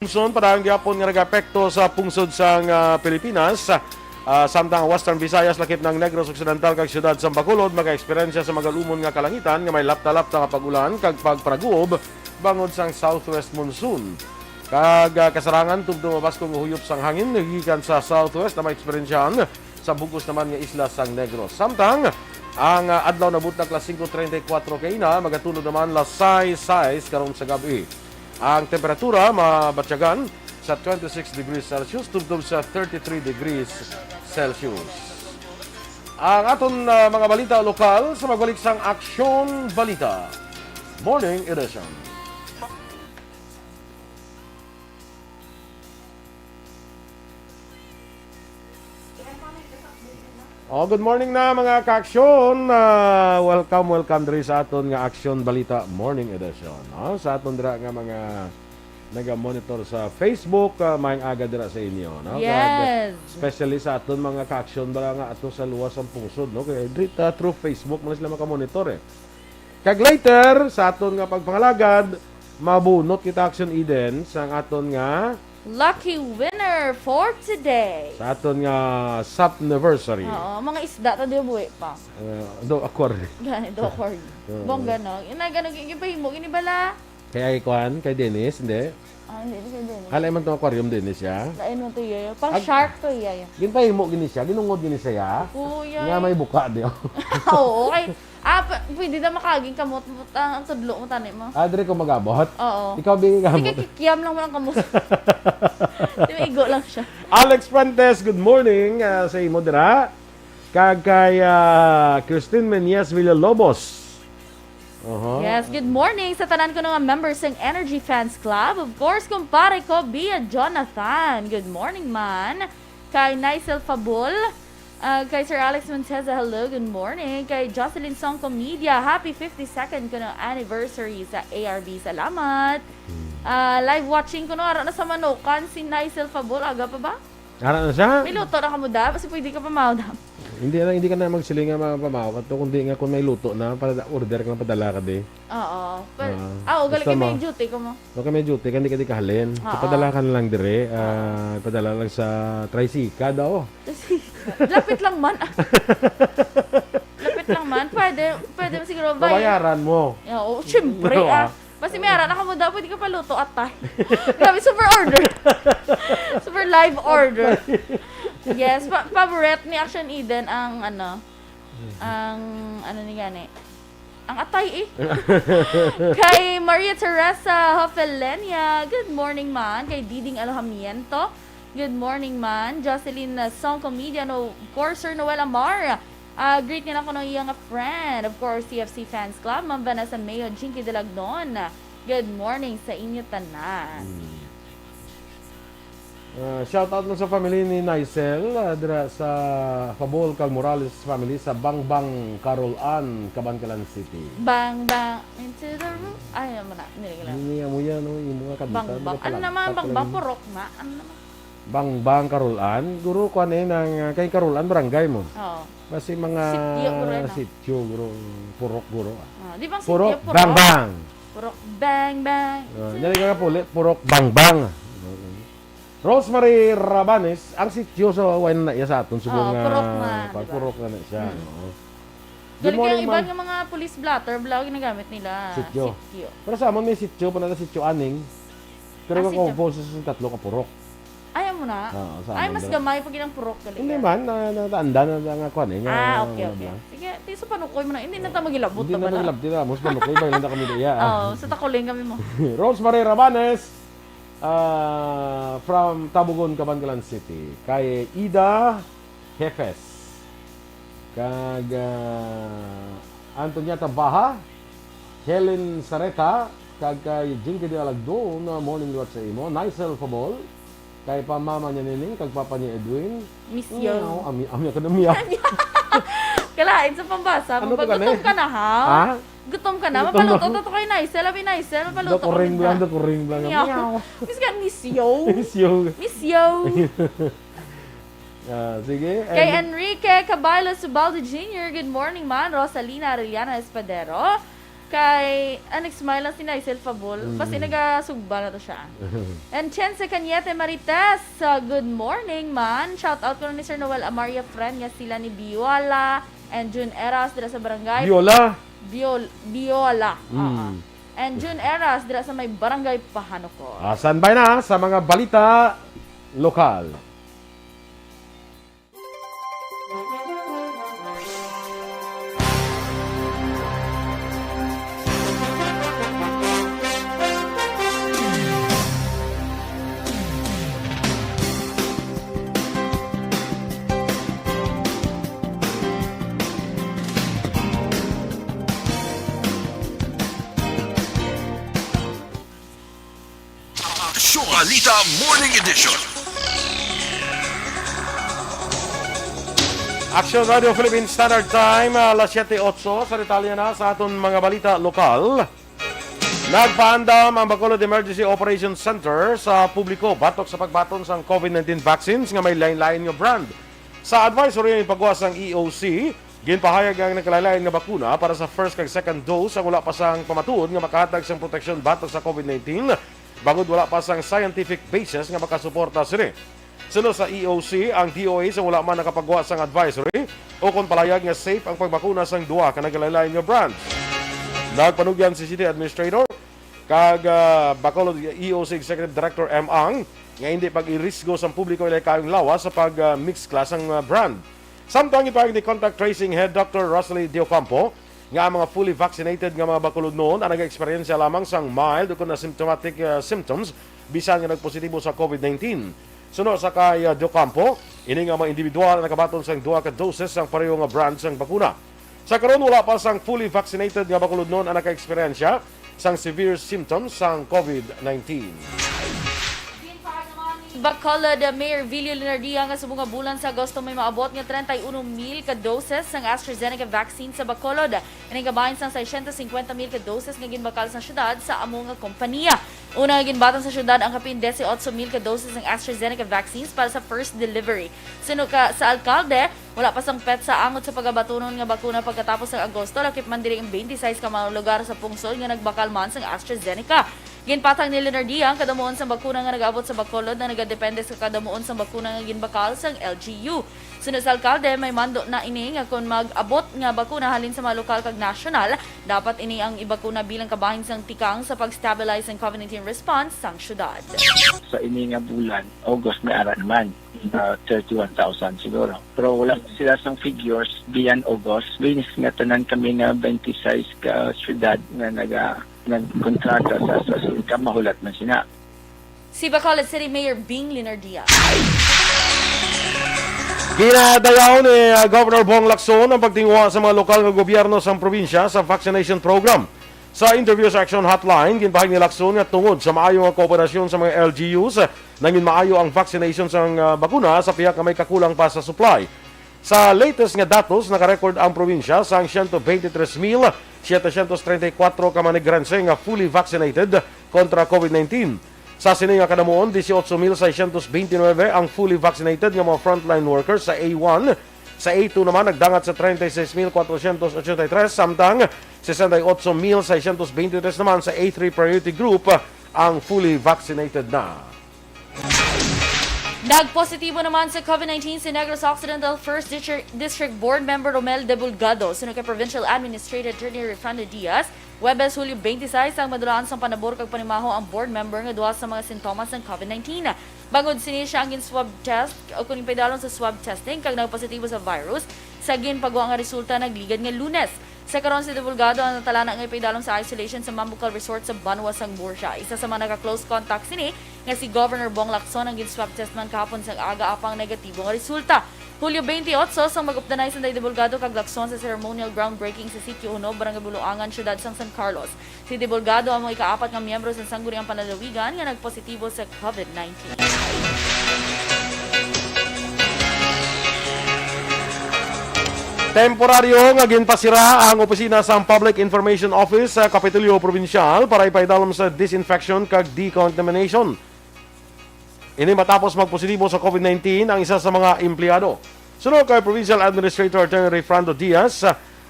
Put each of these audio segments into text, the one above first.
Monsoon padang gyapon nga nagapekto sa pungsod sang Pilipinas. Samtang Western Visayas lakip ng Negros Occidental kag siyudad sa Bacolod maka-eksperyensya sa magalumon nga kalangitan nga may lapta-lapta nga pag-ulan kag pagpraguob bangod sang southwest monsoon. Kag kasarangan tubto mabaskong huyop sang hangin gikan sa southwest na ma-eksperyensyahan sa bugos naman nga isla sang Negros. Samtang ang adlaw na butak las 5:34 kaina magatulog naman las 6:06 karon sa gabi. Ang temperatura mabatyagan sa 26 degrees Celsius tubtob sa 33 degrees Celsius. Ang aton mga balita lokal sa magbalik sang Aksyon Balita Morning Edition. Good morning na mga ka-aksyon. Welcome diri sa aton nga Aksyon Balita Morning Edition. Sa aton dira nga mga naga-monitor sa Facebook, maayong aga dira sa inyo. No? Yes. Especially sa aton mga ka-aksyon bala nga ato sa luwas ang pungsod. No? Kaya dito through Facebook mo sila makamonitor eh. Kag later, sa aton nga pagpangalagad, mabunot kita Action Eden sa aton nga Lucky winner for today. sa aton nga Sapniversary. Oo, mga isda ta di buhi pa. Do aquarium. Ganito ako. Bongga no. Ina ganun gipahimo gini bala. Kaya ikuan kay Dennis, hindi. Hindi kay din. Halay man tong aquarium Dennis ya. Lain mo to yayo. Pang shark to yayo. Ginpahimo gini siya, ginungod gini siya. Kuya. Nga may buka di. Oo, okay. Pwede na makaging kamot mo ang tudlo mo tani mo. Adre ko magabot. Oo. Ikaw bingi Sige, gamot. kikiam lang mo ang kamot. Di ba igo lang siya. Alex Fuentes, good morning sa imo dira. Kag kay Christine Menyes Villalobos. Yes, good morning sa tanan ko nga members ng Energy Fans Club. Of course, kumpare ko, Bia Jonathan. Good morning, man. Kay Nicel Fabul. Kay Sir Alex Monteza, hello, good morning. Kay Jocelyn Songco Media, happy 52nd ko ng anniversary sa ARB. Salamat. Live watching ko no, ara na sa Manokan, si Nicel Fabul. Aga pa ba? Ara na siya? May luto na ka mo da, kasi pwede ka pa maudam. Hindi ka na magsiling nga mapamawat to kundi nga kung may luto na para order ka na padala ka di. Oo. Pero, galing basta kayo may mo. duty ko mo. Okay, may duty kandi ka di kahalin. So, padala ka na lang dire. Padala lang sa tricycle daw. Lapit lang man. Lapit lang man. Pwede mo siguro Babayaran mo. Oo, syempre Oo, Basta may ara na ka mo daw, pwede ka pa luto at tay. Grabe, super order. Super live order. Yes, favorite ni Action Eden ang ni gani. Ang atay eh. Kay Maria Teresa Hofelenia, good morning man. Kay Diding Alojamiento, good morning man. Jocelyn Songco Media, no, of course, Sir Noel Amar. Greet niya ako ng iyong friend. Of course, CFC Fans Club, Ma'am Vanessa Mayo, Jinky Delagnon. Good morning sa inyo tanan. Shout out mo sa family ni Nicel dira sa Fabol Cal Morales family sa Bangbang Carol Ann, Cabancalan City. Bang bang into the room. Ay, naman na. Niligla. Hindi mo yan, no? Yung mga kabita. Bang bang. Ano naman? Bang bang purok na. Ano naman? Bangbang Carol Ann. Guro ko ng kay Carol Ann, barangay mo. Oo. Basi mga Sityo, guro yan, sityo, guro, purok, guro. Di bang Purok, sityo? bang bang. Purok, bang bang. Dali ka nga pulit, purok, bang bang. Rosemary Rabanes, ang sityo sa wine na iya sa aton. Oo, purok na, diba? Purok na siya. Oo. Galing kaya iba ng mga police blatter, bala ginagamit nila. Sityo. Pero sa amon may sityo, pa na sityo aning. Pero kung sityo. compose sa tatlo ka purok. Ayaw mo na? Oo, sa Ay, amin mas daw. gamay pag inang purok galing. Hindi man, natanda na nga kwan eh. Okay. Sige, di sa panukoy mo na. Hindi na tayo magilabot Hindi na na pala. maglabdi na. Mas manukoy ba lang na kami diya. Oo, sa takuling kami mo. Rosemary Rabanes from Tabugon, Cabancalan City. Kay Ida Jefes. Kag Antonieta Baha. Helen Sareta. Kag kay Jinky de Alagdo na morning watch sa imo. Nicel Fabol. Kay pa mama niya nining. Kag papa niya Edwin. Miss you. Amya ka na miya. Kalain sa pambasa. Ano to Pag ka na gutom ka na, ha? Ha? Gutom ka na. Gutom na. Mapaluto to kay Nicel. Abi Nicel, mapaluto ka Dakuring na. lang, dakuring lang. Meow. Miss ka, miss you. Miss you. Miss you. Sige. Kay Enrique Caballo Subaldo Jr., good morning man. Rosalina Arellana Espadero. Kay Alex Smile lang si Naisel Fabul. Basta nagasugba na to siya. And Chense Cañete Marites, good morning man. Shout out ko ni Sir Noel Amaria friend nga sila ni Biola and June Eras dira sa barangay. Viola. Biola. And June Eras dira sa may barangay Pahanoko. Standby na sa mga balita lokal. Balita Morning Edition. Action Radio Philippine Standard Time, alas 7:08 sa detalye na sa aton mga balita lokal. Nagpaandam ang Bacolod Emergency Operations Center sa publiko batok sa pagbaton sa COVID-19 vaccines nga may lain-lain nga brand. Sa advisory ng pagwas ng EOC, ginpahayag ang nakalain nga bakuna para sa first kag second dose ang wala pa sang pamatuod nga makahatag sang proteksyon batok sa COVID-19 bagod wala pa sang scientific basis nga makasuporta sini. Sunod sa EOC, ang DOA sa wala man nakapagawa sang advisory o kung palayag nga safe ang pagbakuna sang duwa ka nagalaylay nga brands. Nagpanugyan si City Administrator kag Bacolod EOC Executive Director M. Ang nga hindi pag-irisgo sa publiko ilay kayong lawas sa pag-mix class ang brand. Samtang ipahag ni Contact Tracing Head Dr. Rosalie Diocampo nga ang mga fully vaccinated nga mga Bacolod noon ang nag-experience lamang sang mild o kung symptomatic symptoms bisan nga nagpositibo sa COVID-19. Sunod sa kay Diocampo, ini nga mga individual na nakabaton sang duha ka doses sang pareho nga brands sang bakuna. Sa karon wala pa sang fully vaccinated nga Bacolod noon ang naka-experience sang severe symptoms sang COVID-19. Bacolod Mayor Vilio Lenardia nga sa mga bulan sa Agosto may maabot nga 31,000 ka doses ng AstraZeneca vaccine sa Bacolod. Ining kabahin sang 650,000 ka doses nga ginbakal sa syudad sa amo nga kompanya. Una nga ginbatan sa syudad ang kapin 18,000 ka doses ng AstraZeneca vaccines para sa first delivery. Sunod ka sa alkalde, wala pa sang pet sa angot sa pagabatunon nga bakuna pagkatapos ng Agosto, lakip man diri ang 26 ka mga lugar sa pungsod nga nagbakal man sang AstraZeneca. Ginpatang ni Lenardia ang kadamuon sa bakuna nga nag-abot sa Bacolod na nagadepende sa kadamuon sa bakuna nga ginbakal sang LGU. Sunod sa alkalde, may mando na ini nga kung mag-abot nga bakuna halin sa mga lokal kag national, dapat ini ang ibakuna bilang kabahin sang tikang sa pag-stabilize ang COVID-19 response sang syudad. Sa ini nga bulan, August may ara naman, 31,000 siguro. Pero wala sila sang figures beyond August. Binis nga tanan kami nga 26 ka syudad nga nagkontrata sa AstraZeneca, mahulat man sina. Si Bacolod City Mayor Bing Lenardia. Ginadayaw ni Governor Bong Lacson ang pagtingwa sa mga lokal nga gobyerno sa probinsya sa vaccination program. Sa interview sa Action Hotline, ginpahayag ni Lacson nga tungod sa maayo nga kooperasyon sa mga LGUs, nangin maayo ang vaccination sa bakuna sa piyak nga may kakulang pa sa supply. Sa latest nga datos, nakarecord ang probinsya sa 123,734 ka manigranse nga fully vaccinated kontra COVID-19. Sa sini nga kadamuon, 18,629 ang fully vaccinated nga mga frontline workers sa A1. Sa A2 naman, nagdangat sa 36,483, samtang 68,623 naman sa A3 priority group ang fully vaccinated na. Nagpositibo naman sa COVID-19 si Negros Occidental 1st District Board Member Romel De Bulgado, sunod kay Provincial Administrator Attorney Refrando Diaz. Webes Hulyo 26 ang madulaan sa panabor kag panimaho ang board member nga duha sa mga sintomas ng COVID-19. Bangod sini siya ang swab test o kuning paidalon sa swab testing kag nagpositibo sa virus sa ginpagawa nga resulta nagligad nga Lunes. Sa karon si De Bulgado ang natalana nga paidalon sa isolation sa Mambucal Resort sa Banwa sang Borsia. Isa sa mga naka-close contact sini nga si Governor Bong Lacson ang gin-swab test man kahapon sa aga apang negatibo nga resulta. Hulyo 28 sang mag-updanay sa De Bulgado kag Lacson sa ceremonial groundbreaking sa Sitio Uno, Barangay Buluangan, Syudad sang San Carlos. Si De Bulgado ang mga ikaapat nga miyembro sa sangguniang panlalawigan nga nagpositibo sa COVID-19. Temporaryo nga ginpasira ang opisina sa Public Information Office sa Kapitolyo Provincial para ipaidalom sa disinfection kag decontamination. Ini matapos magpositibo sa COVID-19 ang isa sa mga empleyado. Sunod kay Provincial Administrator Attorney Refrando Diaz,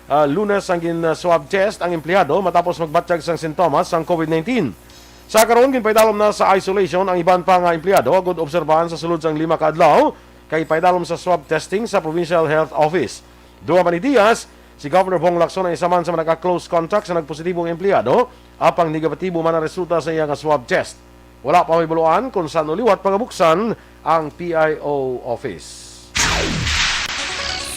Lunes ang gin-swab test ang empleyado matapos magbatsyag sang sintomas sang COVID-19. Sa karon ginpaydalom na sa isolation ang iban pa nga empleyado agud obserbahan sa sulod sang 5 ka adlaw kay paydalom sa swab testing sa Provincial Health Office. Duha man ni Diaz, si Governor Bong Lacson ang isa man sa mga naka-close contact sa nagpositibong empleyado apang negatibo man ang resulta sa iyang swab test. Wala pa may buluan kung saan uliwat pangabuksan ang PIO office.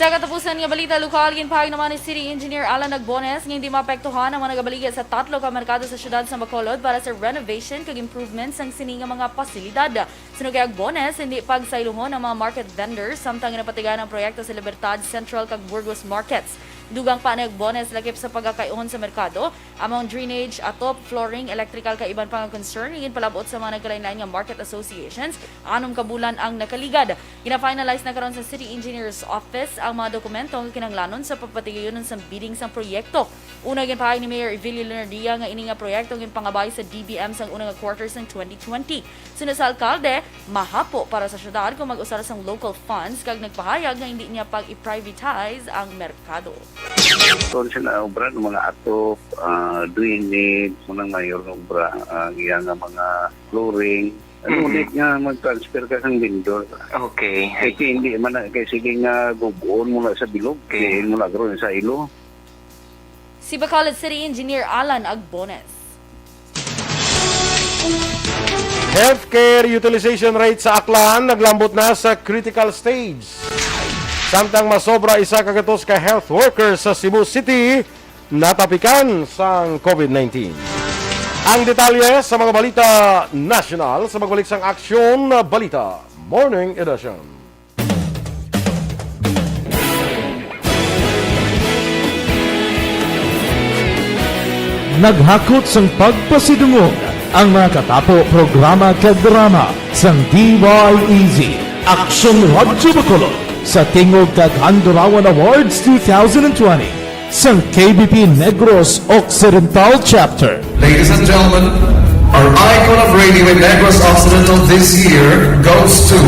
Sa katapusan nga balita lokal, ginpahag naman ni City Engineer Alan Agbones nga hindi maapektuhan ang mga nagabaligya sa 3 ka merkado sa syudad sa Bacolod para sa renovation kag improvements ng sini nga mga pasilidad. Sunog kay Agbones, hindi pagsaylohon ang mga market vendors samtang napatigan ang proyekto sa Libertad Central kag Burgos Markets. Dugang pa ni Agbones lakip sa pagkakaihon sa merkado, among drainage, atop, flooring, electrical ka iban pang concern, higit palabot sa mga nagkalain-lain nga market associations, 6 kabulan ang nakaligad. Gina-finalize na karon sa City Engineer's Office ang mga dokumento nga kinanglanon sa pagpatigayon sa bidding sa proyekto. Una ginpahayag ni Mayor Evelio Leonardia nga ini nga proyekto ginpangabay sa DBM sang unang quarters ng 2020. Sunod sa alkalde, mahapo para sa syudad kung mag-usar sang local funds kag nagpahayag nga hindi niya pag-i-privatize ang merkado. Doon sila obra ng mga atop, drainage, munang mayor ng obra, iya nga mga flooring. Ulit nga mag-transfer ka ng vendor. Okay. Kasi hindi man, kasi sige nga gubuon mula sa bilog, kaya mula karoon sa ilo. Si Bacolod City Engineer Alan Agbones. Healthcare utilization rate sa Aklan naglambot na sa critical stage. Samtang masobra isa kagatos ka health workers sa Cebu City natapikan sang COVID-19. Ang detalye sa mga balita national sa magbalik sang Aksyon Balita Morning Edition. Naghakot sang pagpasidungog ang mga katapo programa kag drama sang DYEZ Aksyon Radyo Bacolod sa tingog kag Handurawan Awards 2020 sa KBP Negros Occidental Chapter. Ladies and gentlemen, our icon of radio in Negros Occidental this year goes to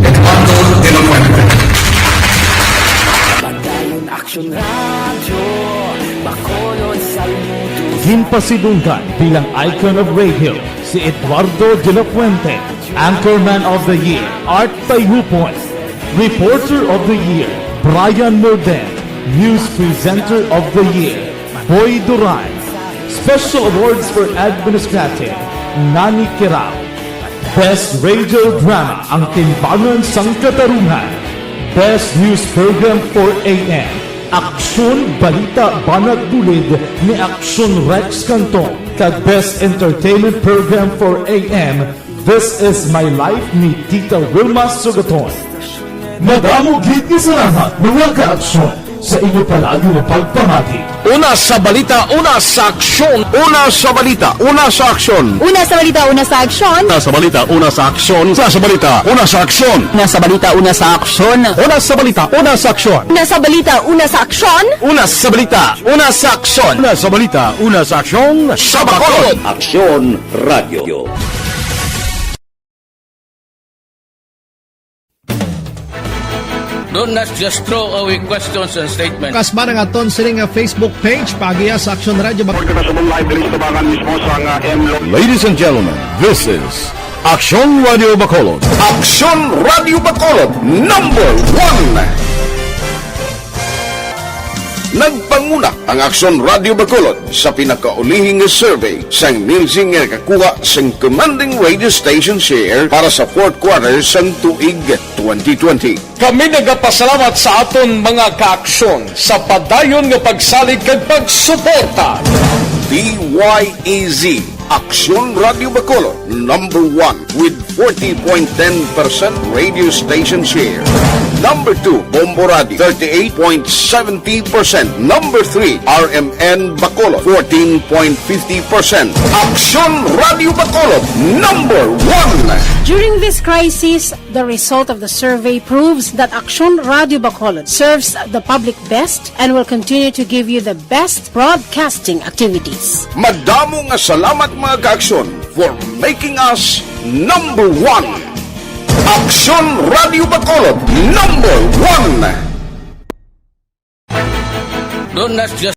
Eduardo De La Fuente. Ginpasidunggan bilang icon of radio si Eduardo De La Fuente, Anchorman of the Year, Art Tayupoy, Reporter of the Year, Brian Morden, News Presenter of the Year, Boy Duran, Special Awards for Administrative, Nani Kirao, Best Radio Drama ang Timbangan sang Katarungan, Best News Program for AM, Aksyon Balita Banat Dulid ni Aksyon Rex Canton, kag Best Entertainment Program for AM, This Is My Life ni Tita Wilma Sugaton. Madamo gid ni salamat mga ka-aksyon sa inyo palagi na pagpamati. Una sa balita, una sa aksyon. Una sa balita, una sa aksyon. Una sa balita, una sa aksyon. Una sa balita, una sa aksyon. Una sa balita, una sa aksyon. Una sa balita, una sa aksyon. Una sa balita, una sa aksyon. Una sa balita, una sa aksyon. Una sa balita, una sa aksyon. Una sa balita, una sa aksyon. Sa Bacolod. Aksyon Radio. Do not just throw away questions and statements. Kasma nga aton sining nga Facebook page pagiya sa Aksyon Radio. Ladies and gentlemen, this is Aksyon Radio Bacolod. Aksyon Radio Bacolod, number 1. Nagpanguna ang Aksyon Radio Bacolod sa pinakaulihing survey sang Nielsen nga kakuha sang commanding radio station share para sa fourth quarter sang tuig 2020. Kami nagapasalamat sa aton mga kaaksyon sa padayon nga pagsalig kag pagsuporta. DYEZ Aksyon Radio Bacolod, number 1 with 40.10% radio station share. Number 2, Bombo Radio, 38.70%. Number 3, RMN Bacolod, 14.50%. Aksyon Radio Bacolod, number 1. During this crisis, the result of the survey proves that Aksyon Radio Bacolod serves the public best and will continue to give you the best broadcasting activities. Madamo nga salamat mga kaaksyon for making us number 1. Aksyon Radio Bacolod, number 1. Don't just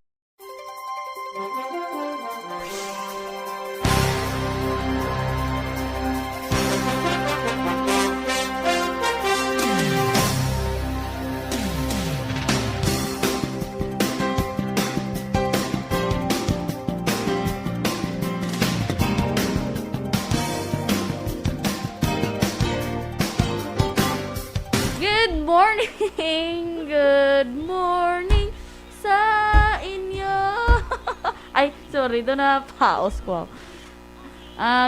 Good morning! Good morning sa inyo! Ay, sorry, doon na paos ko.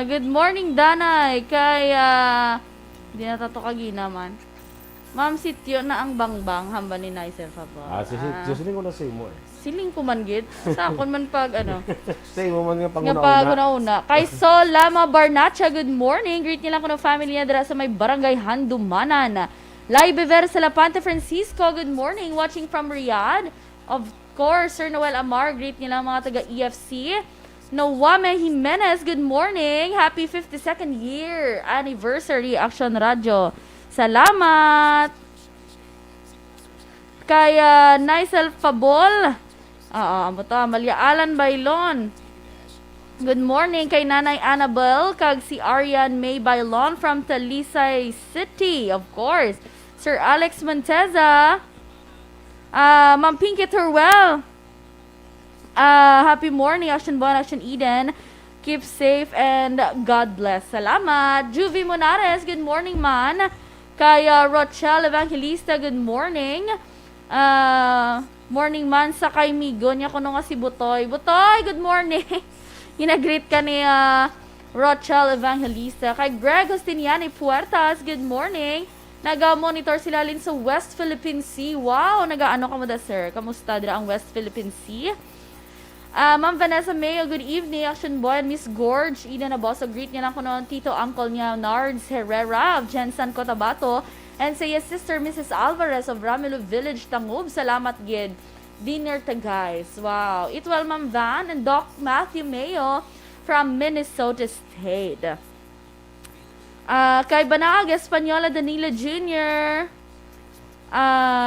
Good morning, Danay. Kay, di na tato kaginaman. Ma'am, sityo na ang bangbang hamba ni Naisel Fabo. Susunin ko na sa imo eh. Siling ko man gid. Sa akon man pag ano. Sa imo man nga Nga panguna-una. pag una-una. Kay Sol Lama Barnacha, good morning. Greet niya lang ko ng family niya dira sa may barangay Handumanan. Lai Bever Salapante Francisco, good morning. Watching from Riyadh. Of course, Sir Noel Amar, greet niya lang mga taga-EFC. Noame Jimenez, good morning. Happy 52nd year anniversary Action Radio. Salamat. Kay Naisel Fabol. Malia Alan Bailon. Good morning kay Nanay Annabel, kag si Arian May Bailon from Talisay City, of course. Sir Alex Monteza. Ma'am Pinky Turwell. Happy morning, Action Bon, Action Eden. Keep safe and God bless. Salamat. Juvie Monares, good morning man. Kay Rochelle Evangelista, good morning. Morning man sa kay Migo niya kuno nga si Butoy. Butoy, good morning. Ginagreet ka ni Rochelle Evangelista. Kay Greg Justiniani Puertas, good morning. Naga-monitor sila lin sa West Philippine Sea. Wow, nagaano ka mo da, sir? Kamusta dira ang West Philippine Sea? Ma'am Vanessa Mayo, good evening. Action Boy and Miss Gorge. Ida na boss. So, greet niya lang ko noon tito uncle niya, Nards Herrera of Jensen Cotabato. And sa yes, sister Mrs. Alvarez of Ramilo Village, Tangub. Salamat, gid. Dinner to guys. Wow. Itwell Ma'am Van and Doc Matthew Mayo from Minnesota State. Kay Banaag Espanyola Danila Jr.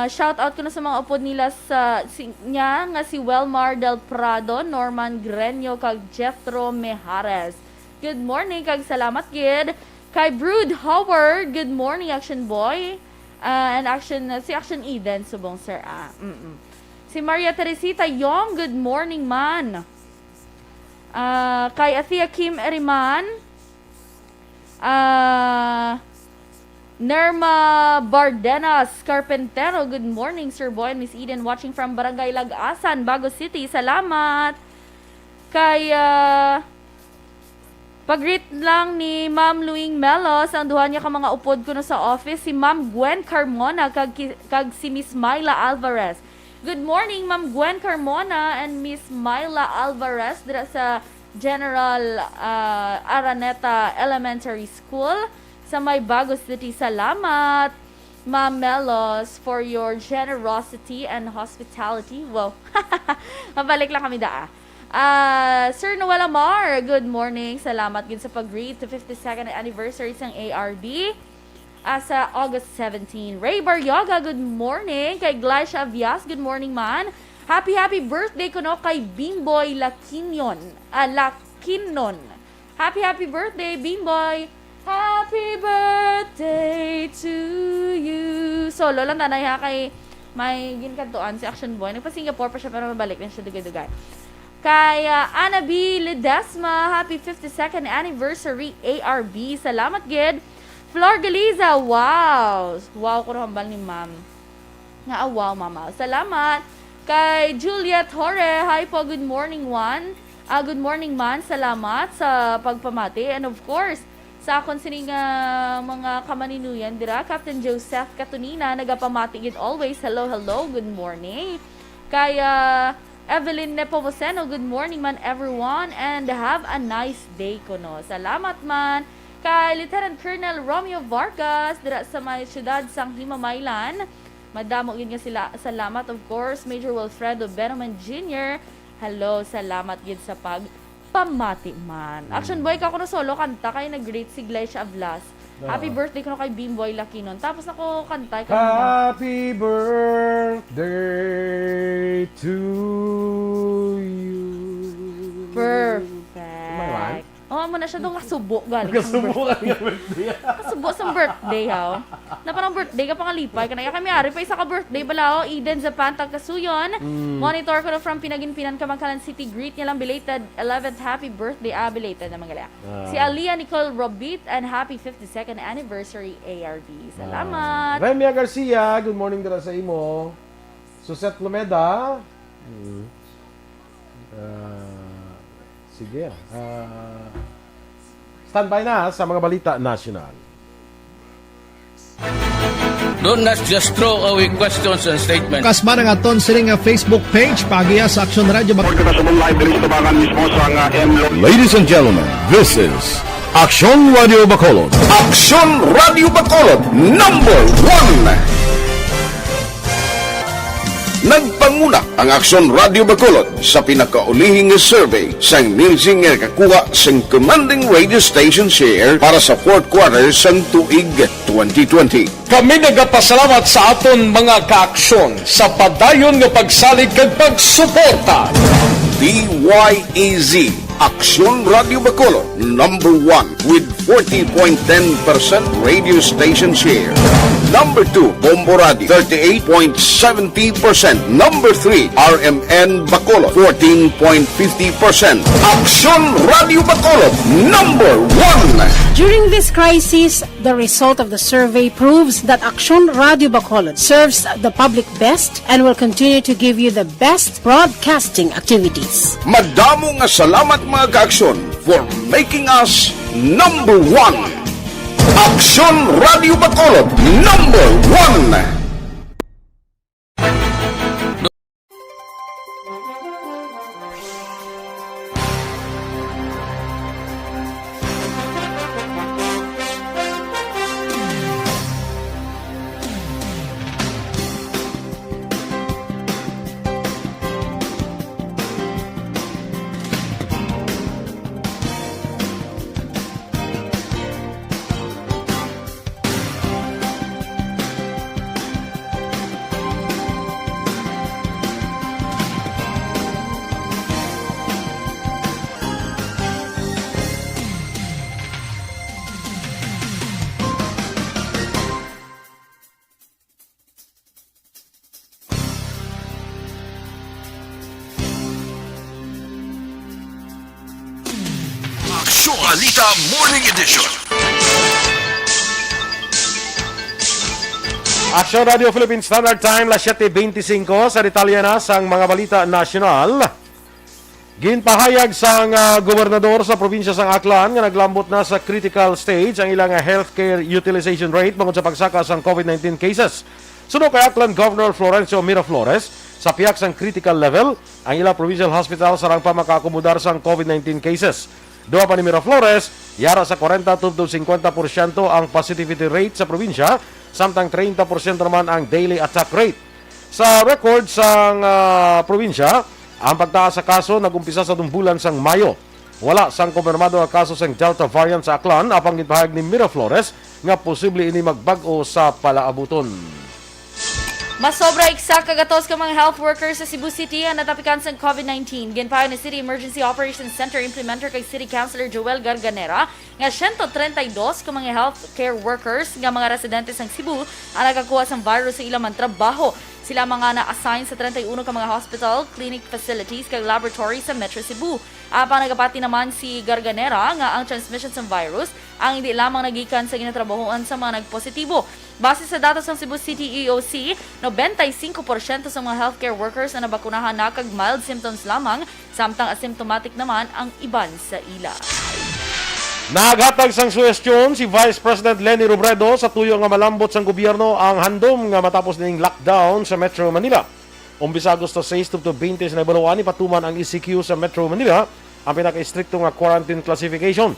Shout out ko na sa mga upod nila niya nga si Welmar Del Prado, Norman Grenyo, kag Jethro Mejares. Good morning, kag salamat gid. Kay Brood Howard, good morning Action Boy. And si Action Eden, subong sir. Si Maria Teresita Yong, good morning man. Kay Athea Kim Eriman. Nerma Bardenas Carpentero, good morning Sir Boy and Miss Eden, watching from Barangay Lagasan, Bago City. Salamat. Kay pag-greet lang ni Ma'am Luing Melos, ang duha niya ka mga upod ko na sa office, si Ma'am Gwen Carmona kag si Miss Myla Alvarez. Good morning Ma'am Gwen Carmona and Miss Myla Alvarez dira sa General Araneta Elementary School sa may Bago City. Salamat, Ma'am Melos, for your generosity and hospitality. Wow. Mabalik lang kami daa. Sir Noel Amar, good morning. Salamat din sa pag-greet to 52nd anniversary ng ARB sa August 17. Ray Baryoga, good morning. Kay Glycia Avias, good morning man. Happy birthday ko no kay Bimboy Lakinon. Happy birthday, Bimboy. Happy birthday to you. Solo lang tanay ha kay may ginkantuan si Action Boy. Nagpa-Singapore pa siya pero mabalik na siya dugay-dugay. Kay Ana B. Ledesma, happy 52nd anniversary ARB. Salamat gid. Flor Galiza, wow. Wow ko hambal ni ma'am. Nga wow mama. Salamat. Kay Juliet Hore, hi po, good morning one. Good morning man, salamat sa pagpamati. And of course, sa akon sining mga kamaninuyan dira, Captain Joseph Katunina, nagapamati it always. Hello, good morning. Kay Evelyn Nepomuceno, good morning man everyone and have a nice day ko no. Salamat man. Kay Lieutenant Colonel Romeo Vargas dira sa may syudad sang Himamaylan. Madamo yun nga sila. Salamat, of course, Major Wilfredo Benoman Jr. Hello, salamat yun sa pagpamati man. Action Boy, kako na solo kanta kay nag-greet si Glycia Avlas. Happy birthday ko na kay Bimboy Lakinon. Tapos ako kantay ka Happy birthday to you. Perfect. Oh, mo na siya doon kasubo galing. Kasubo ka nga birthday. Kasubo sa birthday, ha? Na parang birthday ka pangalipay. Kanaya kami ari pa isa ka birthday balao. Eden Zapan Tagkasuyon. Monitor ko na from Pinaginpinan Kamangkalan City. Greet niya lang belated 11th happy birthday. Belated na mga si Alia Nicole Robit and happy 52nd anniversary ARD. Salamat. Remia Garcia, good morning dira sa imo. Suset Lumeda. Sige. Standby na sa mga balita national. Don't just throw away questions and statements. Kasma ng aton sining nga Facebook page pagiya sa Aksyon Radio Bacolod. Ladies and gentlemen, this is Aksyon Radio Bacolod. Aksyon Radio Bacolod number 1. Nagpanguna ang Aksyon Radio Bacolod sa pinakaulihing survey sang Nilsing nga kakuha sang commanding radio station share para sa fourth quarter sang tuig 2020. Kami nagapasalamat sa aton mga kaaksyon sa padayon nga pagsalig kag pagsuporta. DYEZ Aksyon Radio Bacolod number 1 with 40.10% radio station share. Number 2, Bombo Radio 38.70%. Number 3, RMN Bacolod 14.50%. Aksyon Radio Bacolod number 1. During this crisis, the result of the survey proves that Aksyon Radio Bacolod serves the public best and will continue to give you the best broadcasting activities. Madamo nga salamat mga kaaksyon for making us number 1. Aksyon Radio Bacolod number 1. Balita Morning Edition. Aksyon Radio Philippine Standard Time, las 7:25 sa detalye na sang mga balita nasyonal. Ginpahayag sang gobernador sa probinsya sang Aklan nga naglambot na sa critical stage ang ilang healthcare utilization rate bangod sa pagsaka sang COVID-19 cases. Suno kay Aklan Governor Florencio Miraflores, sa piyak sang critical level, ang ilang provincial hospital sarang pa makaakomodar sang COVID-19 cases. Doa pa ni Miraflores, yara sa 40 to 50% ang positivity rate sa probinsya, samtang 30% naman ang daily attack rate. Sa record sang probinsya, ang pagtaas sa kaso nagumpisa sa dumbulan sang Mayo. Wala sang kumpirmado nga kaso sang Delta variant sa Aklan, apang ginpahayag ni Miraflores nga posible ini magbag-o sa palaabuton. Mas sobra iksa kagatos ka mga health workers sa Cebu City ang natapikan sa COVID-19. Ginpayo ni City Emergency Operations Center implementer kay City Councilor Joel Garganera nga 132 ka mga healthcare workers nga mga residentes ng Cebu ang nakakuha sa virus sa ilang trabaho. Sila mga na-assign sa 31 ka mga hospital, clinic facilities kag laboratory sa Metro Cebu. Apang nagapati naman si Garganera nga ang transmission sa virus ang hindi lamang nagikan sa ginatrabahoan sa mga nagpositibo. Base sa datos ng Cebu City EOC, 95% sa mga healthcare workers na nabakunahan na kag mild symptoms lamang, samtang asymptomatic naman ang iban sa ila. Naghatag sang suwestyon si Vice President Leni Robredo sa tuyo nga malambot sang gobyerno ang handom nga matapos ning lockdown sa Metro Manila. Umbisa Agosto 6 to 20 sa nabaluan ni patuman ang ECQ sa Metro Manila ang pinaka-istrikto nga quarantine classification.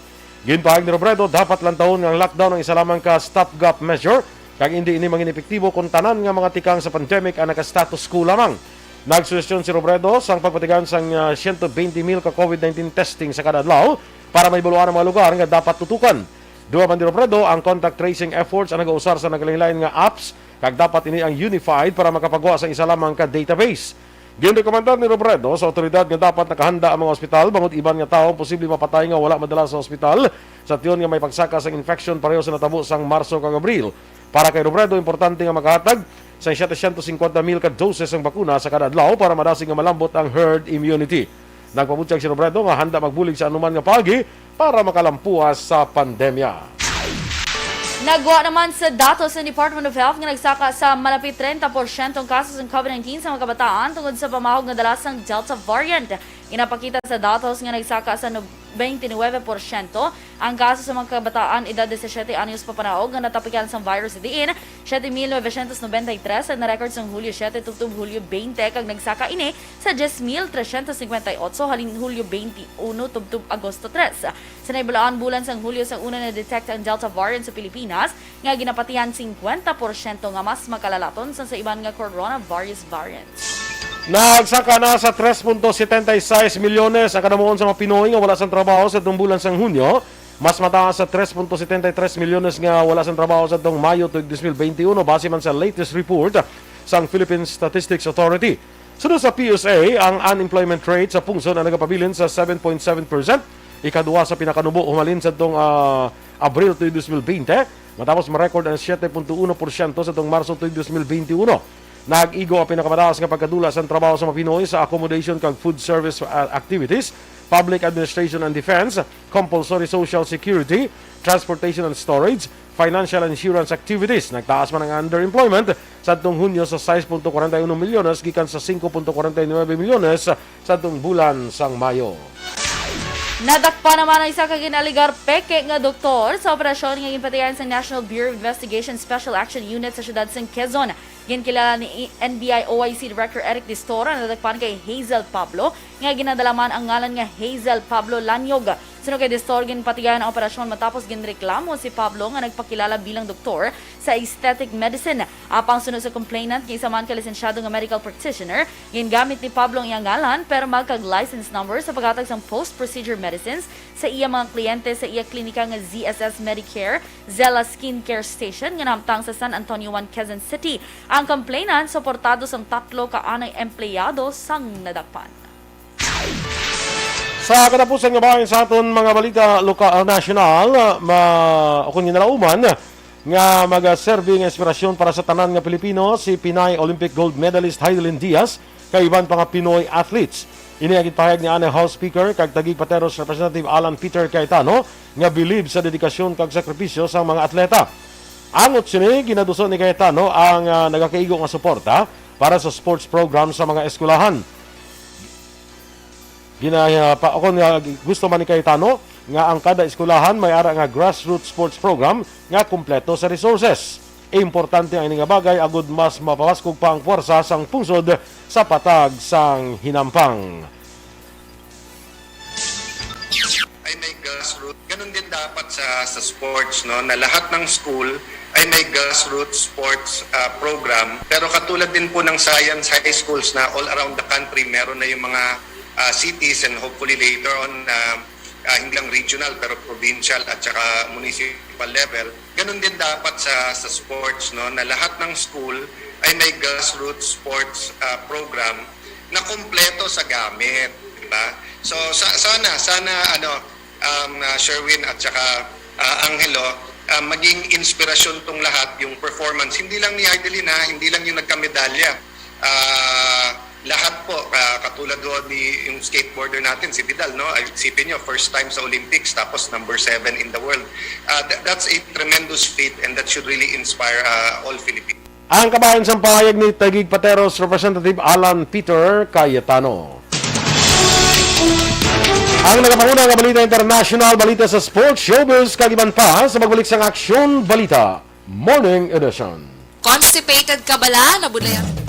Ginpahayag ni Robredo, dapat lang taon nga lockdown ang isa lamang ka stopgap measure kag hindi ini mangin epektibo kung tanan nga mga tikang sa pandemic ang naka-status quo lamang. Nagsuwestyon si Robredo sang pagpatigan sang 120,000 ka COVID-19 testing sa kada adlaw para may baluan ang mga lugar nga dapat tutukan. Duha man Robredo ang contact tracing efforts ang nag-uusar sa naglain-lain nga apps kag dapat ini ang unified para makapagawa sa isa lamang ka database. Ginrekomendar ni Robredo sa otoridad nga dapat nakahanda ang mga ospital bangod iban nga tawo posible mapatay nga wala madala sa ospital sa tiyon nga may pagsaka sa infection pareho sa natabo sang Marso kag Abril. Para kay Robredo, importante nga makahatag sa 750,000 ka doses ng bakuna sa kada adlaw para madasig nga malambot ang herd immunity. Nagpabutyag si Robredo nga handa magbulig sa anuman nga pagi para makalampuas sa pandemya. Nagwa naman sa datos ng Department of Health nga nagsaka sa malapit 30% ang kasos ng COVID-19 sa mga kabataan tungod sa pamahog nga dalasang Delta variant. Inapakita sa datos nga nagsaka sa 29% ang kaso sa mga kabataan edad 17 anyos pa panaog nga natapikan sa virus diin 7,993 ang na-record sa Hulyo 7 tubtub Hulyo 20 kag nagsaka ini sa 10,358 halin Hulyo 21 tubtub Agosto 3. Sa naibulaan bulan sang Hulyo sang una na-detect ang Delta variant sa Pilipinas nga ginapatihan 50% nga mas makalalaton sa ibang nga coronavirus variants. Nagsaka na sa 3.76 milyones ang kadamuon sa mga Pinoy nga wala sa trabaho sa itong bulan sang Hunyo. Mas mataas sa 3.73 milyones nga wala sa trabaho sa itong Mayo 2021 base man sa latest report sa Philippine Statistics Authority. Sunod sa PSA, ang unemployment rate sa pungsod na nagapabilin sa 7.7%. Ikaduwa sa pinakanubo humalin sa itong Abril 2020 matapos ma-record ang 7.1% sa itong Marso 2021. Nag-igo ang pinakamataas nga pagkadula sa trabaho sa mga Pinoy sa accommodation kag food service activities, public administration and defense, compulsory social security, transportation and storage, financial insurance activities. Nagtaas man ang underemployment sa atong Hunyo sa 6.41 milyones gikan sa 5.49 milyones sa atong bulan sang Mayo. Nadakpa naman ang isa ka ginaligar peke nga doktor sa operasyon nga ginpatigan sa National Bureau of Investigation Special Action Unit sa siyudad sang Quezon. Ginkilala ni NBI OIC Director Eric Distora na nadakpan kay Hazel Pablo nga ginadalaman ang ngalan nga Hazel Pablo Lanyog. Sunod kay Distora ginpatigan ang operasyon matapos ginreklamo si Pablo nga nagpakilala bilang doktor sa aesthetic medicine. Apang sunod sa complainant kaysa man ka lisensyado nga medical practitioner, gingamit ni Pablo ang iyang ngalan pero magkag license number sa paghatag sang post-procedure medicines sa iya mga kliyente sa iya klinika nga ZSS Medicare, Zella Skincare Station nga namtang sa San Antonio 1, Quezon City. Ang complainant suportado sang 3 ka anay empleyado sang nadakpan. Sa katapusan nga bahin sa aton mga balita lokal national, kung ginalauman nga mag-serving inspirasyon para sa tanan nga Pilipino si Pinay Olympic gold medalist Heidelin Diaz kay iban pa nga Pinoy athletes. Ini ang ipahayag ni Ana House Speaker kag Taguig Pateros Representative Alan Peter Cayetano nga bilib sa dedikasyon kag sakripisyo sa mga atleta. Angot sini ginaduson ni Cayetano ang nagakaigo nga suporta para sa sports program sa mga eskwelahan. Gusto man ni Cayetano nga ang kada eskwelahan may ara nga grassroots sports program nga kumpleto sa resources. Importante ang ini nga bagay agud mas mapawaskog pa ang puwersa sang pungsod sa patag sang hinampang. Ay may grassroots. Ganun din dapat sa sports, no, na lahat ng school ay may grassroots sports program. Pero katulad din po ng science high schools na all around the country, meron na yung mga cities and hopefully later on hindi lang regional pero provincial at saka municipal level. Ganun din dapat sa sports, no, na lahat ng school ay may grassroots sports program na kumpleto sa gamit, di ba? So sana Sherwin at saka Angelo, maging inspirasyon tong lahat yung performance. Hindi lang ni Heidelin, hindi lang yung nagkamedalya. Lahat po, katulad doon ni yung skateboarder natin, si Vidal, no? Isipin nyo, first time sa Olympics, tapos number 7 in the world. That's a tremendous feat and that should really inspire all Filipinos. Ang kabayan sa pahayag ni Taguig Pateros Representative Alan Peter Cayetano. Ang nagapanguna nga balita international, balita sa sports, showbiz, kagiban pa sa magbalik sa Aksyon Balita Morning Edition. Constipated ka bala? Nabulayan.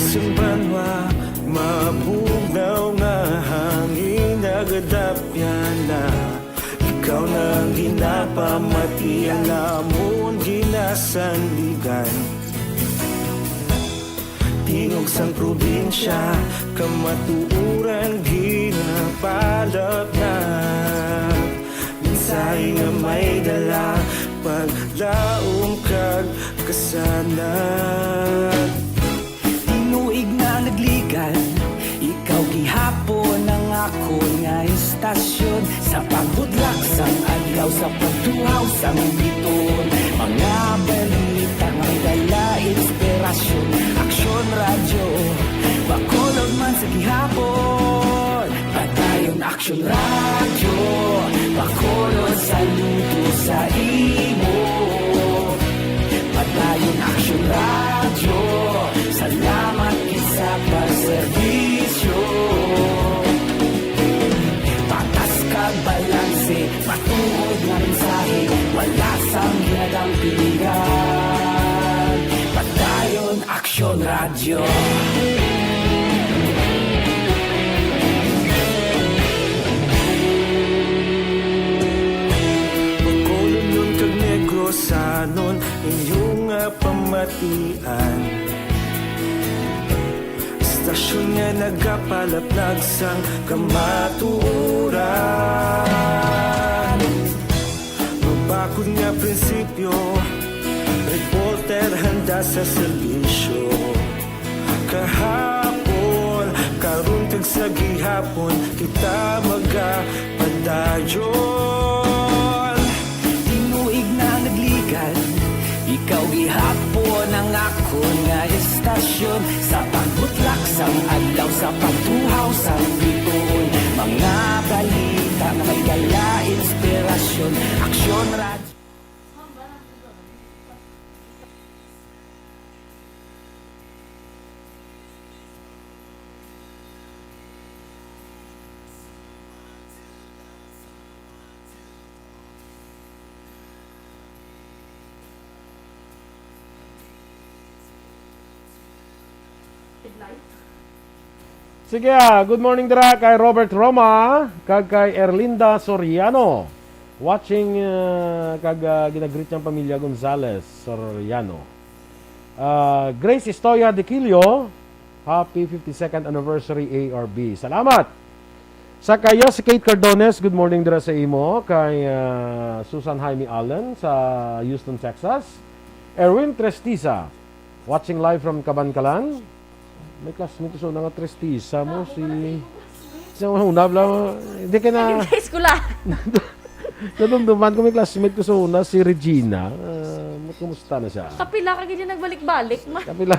Simbanwa, mabugaw nga hangin Ikaw na ang ginapamati, ang amon ginasandigan. Tingog sang probinsya, kamatuuran ginapalap na. Minsay nga may dala, paglaom kag kasanag. Tinuig na nagligan, ikaw gihapon ang ako nga istasyon. Sa pagbudlak sang adlaw, sa pagtuhaw sang biton. Mga balita nga dala inspirasyon. Aksyon radyo, Bacolod man sa gihapon. Padayon Aksyon radyo, Bacolod saludo sa imo. Padayon Aksyon radyo, salamat isa pagserbisyo. Patas kag balanse, matuod nga mensahe, wala sang hinagang pilihan. Padayon Aksyon radyo. Bacolod nun kag Negrosanon, inyong pamatian. Istasyon nga nagapalaplag sang kamatuoran. Mabakod nga prinsipyo, reporter handa sa serbisyo. Kahapon, karon kag sa gihapon, kita magapadayon. Tinuig na nagligan, ikaw gihapon ang ako nga istasyon. Sa pagbutlak sang adlaw, sa pagtuhaw sang biton. Mga balita na may dala inspirasyon. Aksyon radyo. Sige, good morning dira kay Robert Roma kag kay Erlinda Soriano. Watching kag ginagreet niyang pamilya Gonzales Soriano. Grace Estoya de Quillo, happy 52nd anniversary ARB. Salamat. Sa kaya si Kate Cardones, good morning dira sa imo kay Susan Jaime Allen sa Houston, Texas. Erwin Trestiza, watching live from Kabankalan. May classmate ko nga Trestiza mo si una bla hindi ka na eskwela. Nadumduman ko may classmate ko sa una si Regina. Kumusta na siya? Kapila ka ganyan nagbalik-balik ma. Kapila.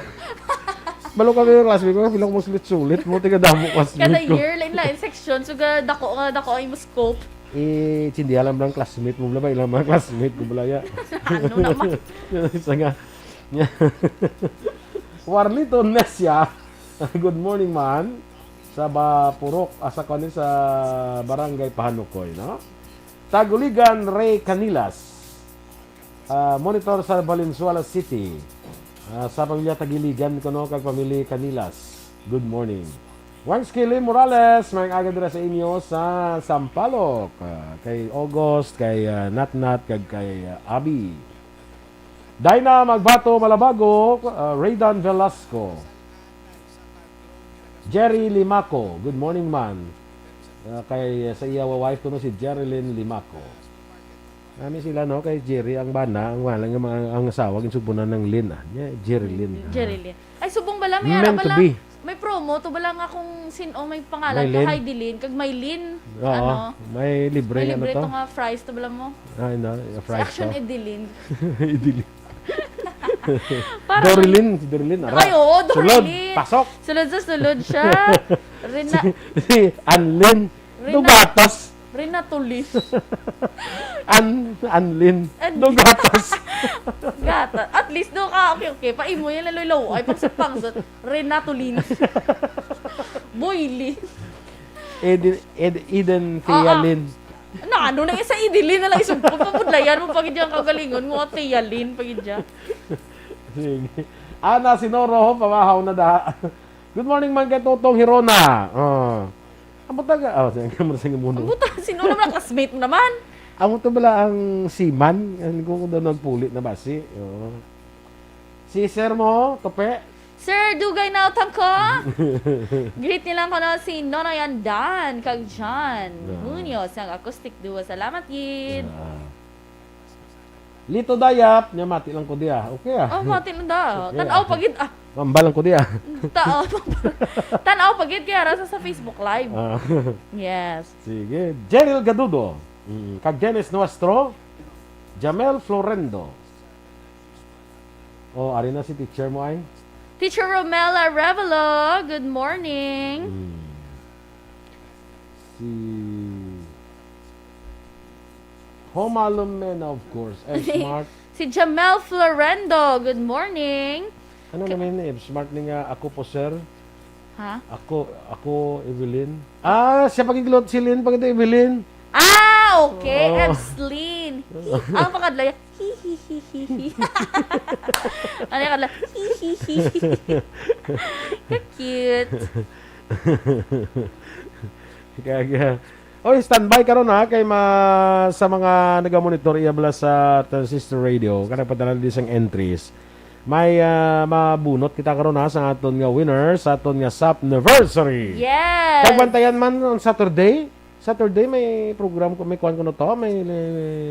Malo kami yung classmate ko, kapila mo sulit-sulit mo tiga damo classmate Kada ko. year line section so dako ay mo scope. Hindi alam lang classmate mo ba ilang mga classmate ko bulaya. Ano naman? Isa nga. Warlito Nesya. Good morning man. Sa Bapurok, asa ko sa Barangay Pahanukoy, no? Taguligan Ray Canilas. Monitor sa Valenzuela City. Sa pamilya Tagiligan ko no kag pamilya Canilas. Good morning. Once Kili Morales, may aga dira sa inyo sa Sampaloc. Kay August, kay Natnat kag kay Abi. Dina Magbato Malabago, Raydan Velasco. Jerry Limaco, good morning man. Kay sa iya wife ko no si Jerilyn Limaco. Kami sila no kay Jerry ang bana, ang walang ang asawa ginsubunan ng Lin Jerilyn. Jerilyn. Ay subong bala may Meant to be. May promo to bala nga kung may pangalan May kay Lin. Heidi Lin kag may Lin. Oo, may libre may ano libre to. to nga fries to bala mo. Fries Action to. Edilin. Edilin. Dorilyn. Ara. Ay, oo, Sulod, Dorilyn. pasok. Sulod siya. Rina, Si Anlin. Dugatas. Rina Tulis. Anlin. Dugatas. Gata. At least do ka, okay. Paimo yan lalo ay pagsapang Rina Tulin. Boyli. Eden Fialin. Ano na isa idilin na lang isumpo. Pabudlayan mo pagid yung kagalingon mo at tiyalin pagid dyan. Sige. Ana Sinoro, pamahaw na da. Good morning man kay Totong Hirona. Amo taga, sige mo sa muno. Ang buta, sino naman ang classmate mo naman? Amo to bala ang seaman, ang ko daw nagpulit na basi. Si sir mo, tope. Sir, dugay na utang ko. Greet nilang ko na si Nonoy Andan, kag John Munoz, ang acoustic duo. Salamat, Yid. Lito dayap, niya mati lang ko diya. Okay Oh, mati na da. Okay, Tanaw pagid. Mambalang ko diya. Tanaw pagid kaya rasa sa Facebook Live. Yes. Sige. Jeril Gadudo. Kag Dennis Nuestro. Jamel Florendo. Ari na si teacher mo ay. Teacher Romela Revelo, good morning. Si Homa Lumena, of course. F-Smart. Si Jamel Florendo, good morning. Ano naman F-Smart nga ako po, sir? Ha? Ako, Evelyn. Siya pagigilot si Lynn, pagito Evelyn. Okay. Evelyn. Ang pakadlaya. Hihihihi. Ano yung kadla? Hihihihi. Cute. Kaya, standby ka ron kay sa mga nagamonitor iabla sa transistor radio, kada padala din sang entries. May mabunot kita karon sa aton nga winner sa aton nga Sapniversary. Yes. Kagbantayan man on Saturday. Saturday may program ko, may kuan ko no to, may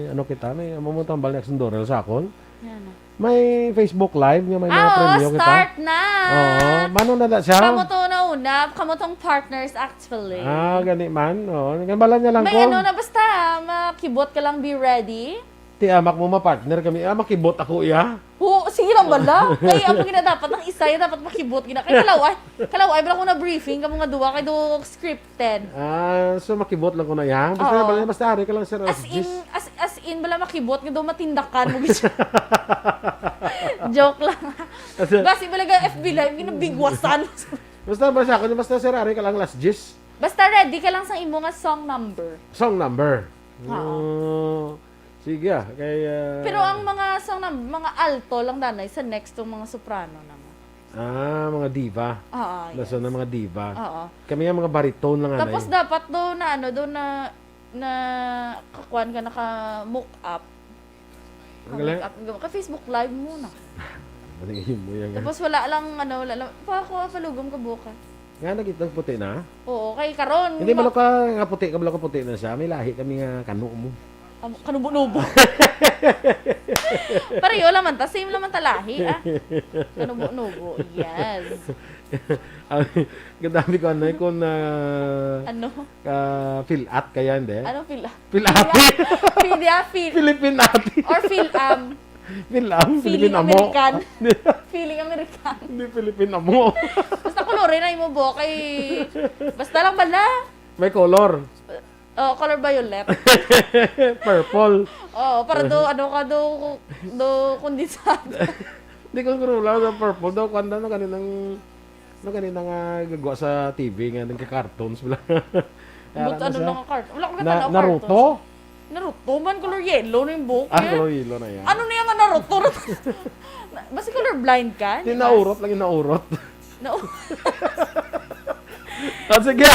ano kita, may mamutang balik sa Dorel sa akon. May Facebook Live nga may mga premyo kita. Start na. Mano na siya? Kamo to na una, kamo tong partners actually. Gani man. Ganbalan niya lang may ko. May ano na basta, makibot ka lang, be ready. Ti amak mo ma-partner kami. Makibot ako iya. Sige lang bala. Kaya ang pagina dapat ng isa, dapat makibot gina. Kaya kalaway, bala ko na briefing, kamo nga duwa, kay do scripted. So makibot lang ko na yan. Basta ari ka lang sir. As in, bala makibot, nga do matindakan mo. Joke lang. Basi bala ga FB Live, ginabigwasan. Basta sir, ari ka lang last gist. Basta ready ka lang sa imo nga song number. Song number? Oo. Sige kaya... Pero ang mga song na, mga alto lang danay sa next tong mga soprano naman. Mga diva. Yes. Na mga diva. Oo. Kami yung mga baritone lang. Tapos dapat na kakuan ka naka-mock up. Ka-Facebook Live muna. Tapos wala lang, palugom ka buka. Nga nagitang puti na? Oo, kay karon. Hindi malo ka nga puti, kabalo ka puti na siya. May lahi kami nga kanu mo. Kanubo-nubo. Pareho laman ta, same laman talahi. Kanubo-nubo. Yes. Gadami ko kung ano? Philat kaya hindi. Ano Philat? Philati. Filipinati. Or Philam. Feeling American. Feeling American. Hindi Filipinamo. Basta kolorin na mo bo kay basta lang bala. May color. Color violet. Purple. Para do kondensado. Hindi ko lang sa purple daw kanda no kaninang gagawa sa TV nga nagka-cartoons wala. But ano nang cartoon? Wala ko na Naruto? Naruto man color yellow na yung book. Color yellow na yan. Ano na yung Naruto? Basta color blind ka? Naurot lang yung naurot. Sige,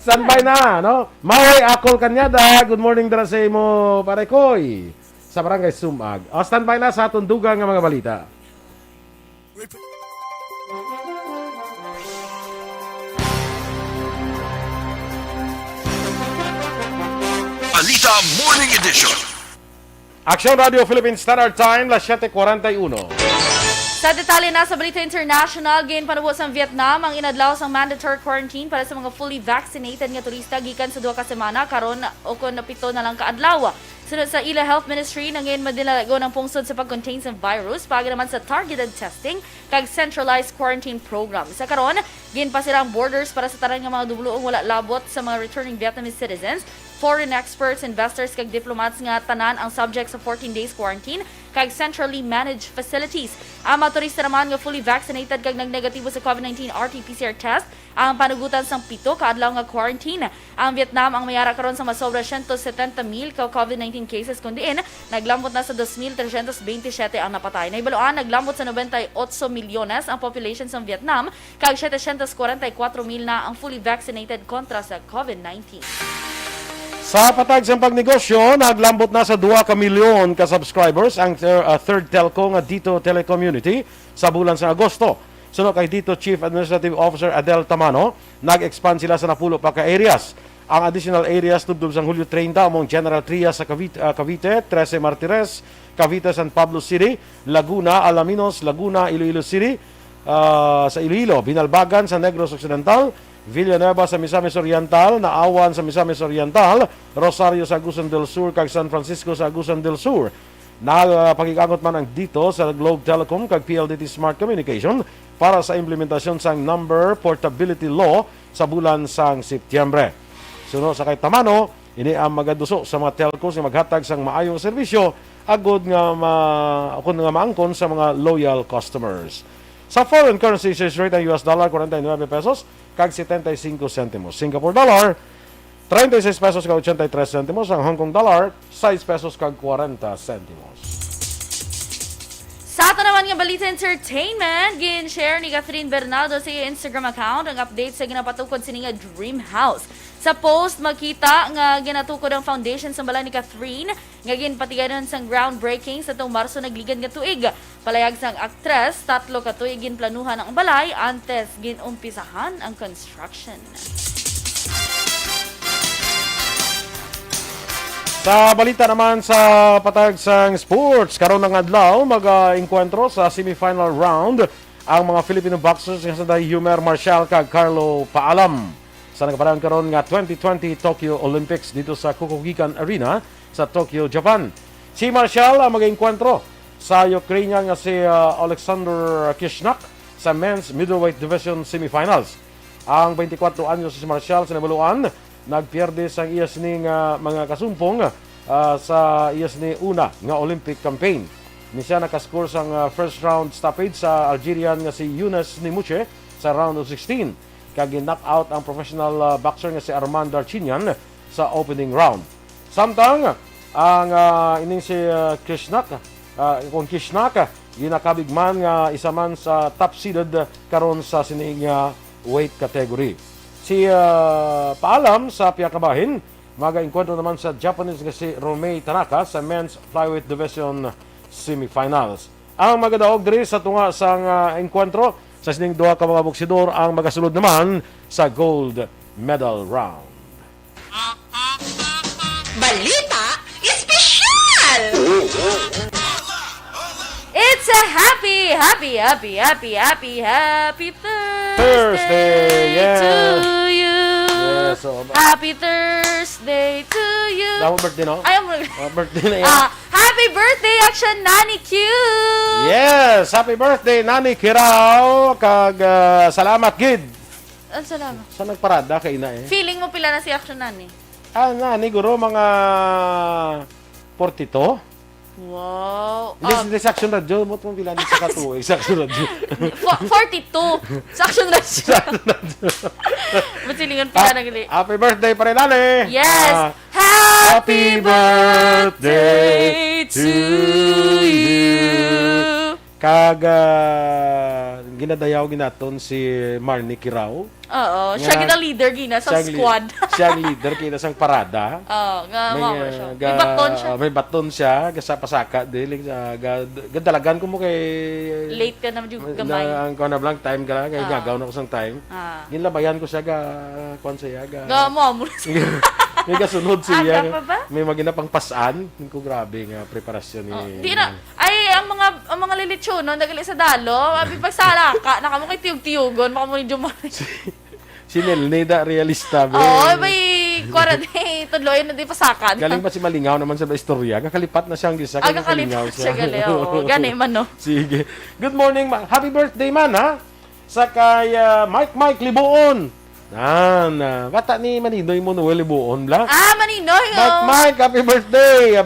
standby na, no? Maway Akol Kanyada, good morning dara sa imo, pare koy, sa Barangay Sumag. Standby na sa atong dugang nga mga balita. Balita Morning Edition. Action Radio Philippines Standard Time, 7:41. Sa detalye na sa Balita International, gain panubos ang Vietnam ang inadlaw sang mandatory quarantine para sa mga fully vaccinated nga turista gikan sa 2 ka semana karon o kun napito na lang kaadlaw. Sunod sa ila Health Ministry na ngayon madilago ng pungsod sa pag-contain sa virus pagi naman sa targeted testing kag centralized quarantine program. Sa karon, gain pa silang borders para sa tanan nga mga dubloong wala labot sa mga returning Vietnamese citizens. Foreign experts, investors kag diplomats nga tanan ang subject sa 14 days quarantine kag centrally managed facilities. Ang mga turista naman nga fully vaccinated kag nagnegatibo sa COVID-19 RT-PCR test ang panugutan sang 7 ka adlaw nga quarantine. Ang Vietnam ang mayara karon sa masobra 170,000 ka COVID-19 cases kundi naglambot na sa 2,327 ang napatay. Naibaluan naglambot sa 98 milyones ang population sa Vietnam kag 744,000 na ang fully vaccinated kontra sa COVID-19. Sa patag sa pagnegosyo, naglambot na sa 2 ka milyon ka subscribers ang third telco nga Dito Telecommunity sa bulan sa Agosto. Sunod kay Dito Chief Administrative Officer Adel Tamano, nag-expand sila sa napulo pa ka areas. Ang additional areas tubdob sang Hulyo 30 among General Trias sa Cavite, 13 Martires, Cavite, San Pablo City, Laguna, Alaminos, Laguna, Iloilo City, sa Iloilo, Binalbagan sa Negros Occidental, Villanueva sa Misamis Oriental, Naawan sa Misamis Oriental, Rosario sa Agusan del Sur, kag San Francisco sa Agusan del Sur. Nagpagigangot man ang dito sa Globe Telecom kag PLDT Smart Communication para sa implementasyon sang Number Portability Law sa bulan sang Setyembre. Suno sa kay Tamano, ini ang magaduso sa mga telcos nga maghatag sang maayong serbisyo agod nga maangkon sa mga loyal customers. Sa foreign currency exchange rate ang US dollar 49 pesos kag 75 centimos. Singapore dollar 36 pesos kag 83 centimos. Ang Hong Kong dollar 6 pesos kag 40 centimos. Sa ato naman nga balita entertainment, gin-share ni Catherine Bernaldo sa iyang Instagram account ang update sa ginapatukod sa nga Dream House. Sa post, makita nga ginatukod ang foundation sa balay ni Catherine nga ginpatiganan sang groundbreaking sa itong Marso nagligad nga tuig. Palayag sang aktres, 3 ka tuig ginplanuhan ang balay antes ginumpisahan ang construction. Sa balita naman sa patag sang sports, karon ng adlaw mag-enkwentro sa semifinal round ang mga Filipino boxers nga sa Yumer Marcial kag Carlo Paalam sa nagparang karon nga 2020 Tokyo Olympics dito sa Kokugikan Arena sa Tokyo, Japan. Si Marcial ang mag-enkwentro sa Ukrainian nga si Alexander Kishnak sa men's middleweight division semifinals. Ang 24 anyos si Marcial sa nabaluan nagpierde sang iyas ni mga kasumpong sa iyas ni una nga Olympic campaign. Ni siya nakascore sang first round stoppage sa Algerian nga si Younes Nimuche sa round of 16. Kag knock out ang professional boxer nga si Armand Darchinian sa opening round. Samtang ang ining si Kishnak ginakabigman nga isa man sa top seeded karon sa sining weight category. Si Paalam sa piyakabahin, mag-enkwentro naman sa Japanese nga si Romei Tanaka sa men's flyweight division semifinals. Ang magadaog diri sa tunga sang enkwentro sa sining duha ka mga boksidor ang magasulod naman sa gold medal round. Balita espesyal! It's a happy Thursday Yeah. to you. Yeah, so, Happy Thursday to you. Damo birthday no? Ay, Birthday na yan. happy birthday action Nani Q. Yes, happy birthday Nani Kirao kag salamat gid. Salamat. Sa nagparada kay ina Feeling mo pila na si action Nani? Nani guro mga 42. Wow. Hindi sa Action Radio, mo itong bilang sa katuwi, sa Action Radio. 42. Sa action radio. Ba't silingan pila na gali? Happy birthday pa rin, Nani! Yes! Happy birthday to you! Ginadayaw ginaton si Marnie Kirao. Oo, siya gina leader gina sa squad. Siya ang leader kina sang parada. Oo, nga mama siya. May baton siya. May baton siya, sa pasaka dili gadalagan ko mo kay late ka na yung gamay. Ang ko na blank time ka lang kay gagaw na ko sang time. Ginlabayan ko siya kwan siya ga mo. May kasunod siya. Pa ba? May maginapang pasan. Ko grabe nga preparasyon ni. Di na. Ay, ang mga lilitsyon, no, nagali sa dalo, abi pagsala ka, naka mo kay tiyog-tiyogon, maka mo ni Jumari. Si Nelneda realista. Oo, may quarantine, tudloy na di pasakan. Galing pa si Malingaw naman sa istorya. Kakalipat na siyang gisa. Kakalipat siya gali. Oo, gani man, no. Sige. Good morning, happy birthday man, ha? Sa kay Mike Libuon. Bata ni Maninoy mo Noel Libuon, bla? Maninoy, Mike, happy birthday!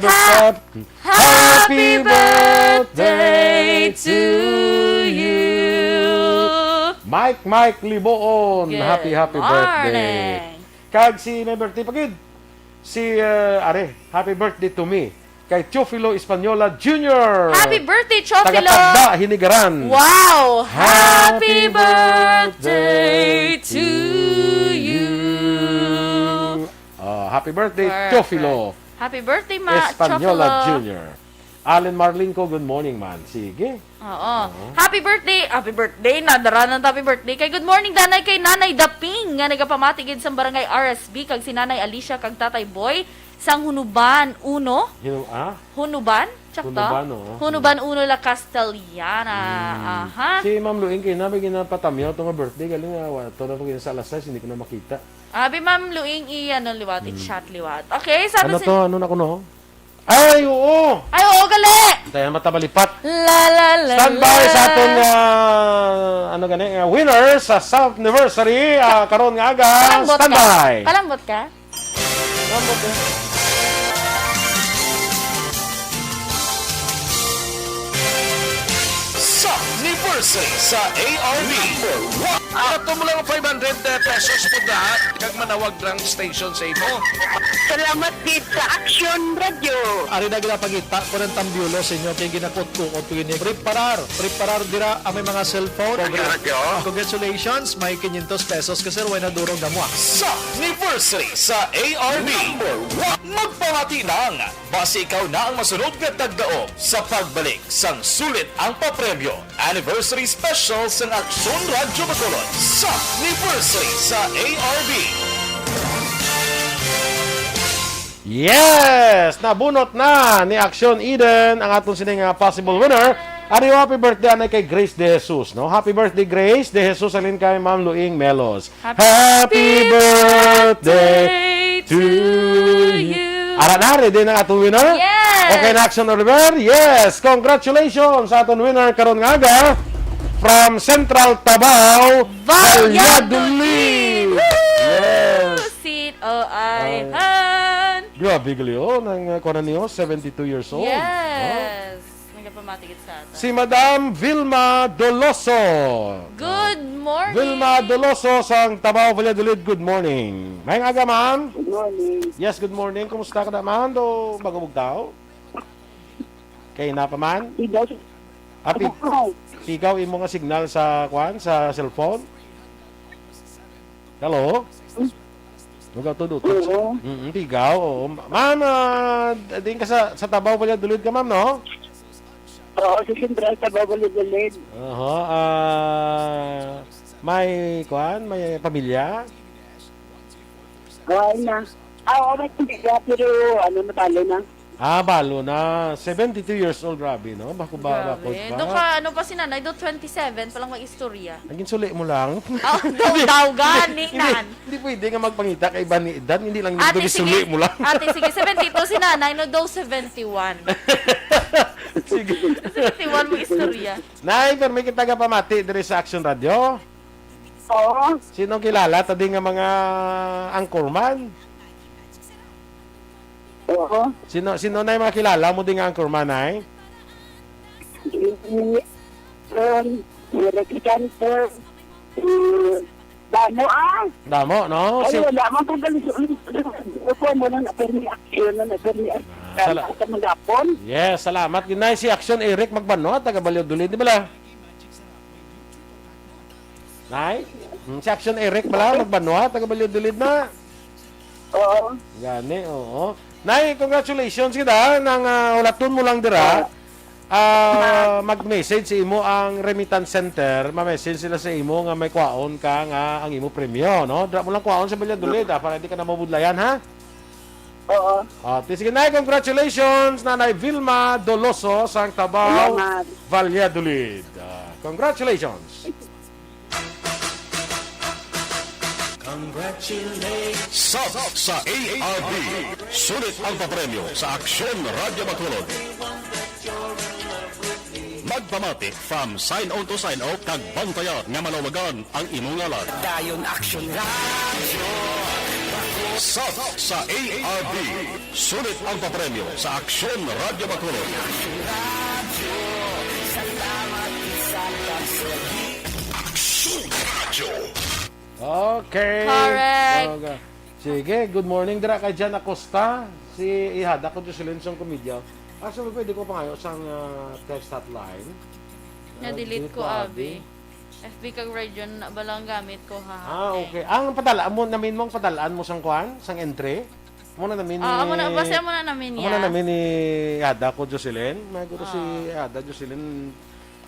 Happy birthday to you. Mike Liboon. Good Happy birthday. morning. Kag si may birthday pagid. Si happy birthday to me. Kay Teofilo Española Jr. Happy birthday, Chofilo. Taga-Tagda, Hinigaran. Wow! Happy Happy birthday to you. Happy birthday, Perfect. Teofilo Happy birthday, Española Chofilo. Jr. Allen Marlinco, good morning, man. Sige. Oo. Happy birthday. Happy birthday. Nadaranan happy birthday. Kay good morning, danay kay Nanay Daping. Nga nagapamatigid sa barangay RSB. Kag si Nanay Alicia, kag Tatay Boy. Sang Hunuban Uno. Hunuban? Tsakta? Hunuban, oo. Hunuban Uno La Castellana. Aha. Si Ma'am Luing, kayo namin ginapatamyaw itong birthday. Galing nga, ito na po sa alas 6, hindi ko na makita. Abi Ma'am Luing, liwat. I-chat liwat. Okay, sabi Ano to? Ano na ko no? Ay, oo! Ay, oo, gali! Tayo matabalipat. La. Standby sa aton winner sa South Anniversary karon nga aga. Standby. Palambot ka? Palambot ka. Sa anniversary sa ARB. Ato mo lang 500 pesos po na kag manawag drang station sa imo. Salamat din sa Action Radio. Ari na ginapagita ko ng tambyulo sa inyo kay ginakot ko o tuwin ni preparar dira ang may mga cellphone. Congratulations, may 500 pesos kasi way na durong damo. Sa anniversary sa ARB. Magpamati nang base ikaw na ang masunod nga tagdaog sa pagbalik sang sulit ang papremyo. Anniversary special sang Aksyon Radyo Bacolod sa anniversary sa ARB. Yes! Nabunot na ni Action Eden ang atong sining possible winner. Ari happy birthday anay kay Grace De Jesus, no? Happy birthday Grace De Jesus alin kay Ma'am Luing Melos. Happy birthday to you. Ara na ready na atong winner? Yes! Okay na Action Oliver? Yes! Congratulations sa atong winner karon nga aga from Central Tabao, Valladolid. Yes! C-O-I-Han. Grabe gali ng kunan niyo, 72 years old. Yes. Nagapamatigit sa atin. Si Madam Vilma Doloso. Good morning. Vilma Doloso sang Tabao, Valladolid. Good morning. Mayang aga, ma'am. Good morning. Yes, good morning. Kumusta ka na, ma'am? Do bagabog tao? Kay na pa man? Ikaw imo nga signal sa sa cellphone? Hello? Magaw to Tigaw, oo. Ma'am, din ka sa Tabao, Valladolid ka, ma'am, no? Oo, sa Central Tabao, Valladolid. May pamilya? Ay na. Oo, may pamilya, pero natalo na. Balo na. 72 years old, grabe, no? Bako ba? Doon ka, pa si nanay? Doon 27, palang mag-istorya. Naging suli mo lang. Daw gani, nan. Hindi pwede nga magpangita kay iba ni edad. Hindi lang Ate, yung suli mo lang. Ate, sige, 72 si nanay, no, daw 71. Sige. 71 mo istorya. Nay, pero may kita ka pamati diri sa Action Radio? Oo. Sinong kilala? Tadi nga mga anchorman? Oo. Sino na yung mga kilala mo din nga anchorman, ay? Damo, no? Ay, wala man kung galisuon mo na permi action na permi sa magapon. Yes, salamat. Ginay si Action Eric Magbanot, taga Valladolid, di ba la? Nay? Si Action Eric bala Magbanot, taga Valladolid na. Oo. Gani, oo. Nay, congratulations kita nang ulaton mo lang dira. Mag-message sa imo ang remittance center, ma-message sila sa imo nga may kwaon ka nga ang imo premyo, no? Dra mo lang kwaon sa Valladolid para hindi ka na mabudlayan, ha? Oo. Sige, Nay, congratulations, Nanay Vilma Doloso, sang Tabao, Valladolid. Congratulations. Sa ARB, sulit ang papremyo sa Aksyon Radyo Bacolod. Magpamatik from sign on to sign out kag bantayan nga manawagan ang imong ngalan. Dayon Action Radio. South sa ARB. Sulit ang papremyo sa Aksyon Radio Bacolod. Aksyon Radio. Okay. Correct. Okay. Sige, good morning dira kay Jan Acosta. Si ihada ko sa Linsong Komedya. Actually, pwede ko pa ngayon sa text hotline. Na-delete ko, Abi. FB kag region na balang gamit ko, ha. Okay. Ang padalaan mo, namin mong padalaan mo sang kuan, sang entry. Muna namin ni... basta muna namin Muna namin ni Hada ko, Jocelyn. Maguro si Hada, Jocelyn.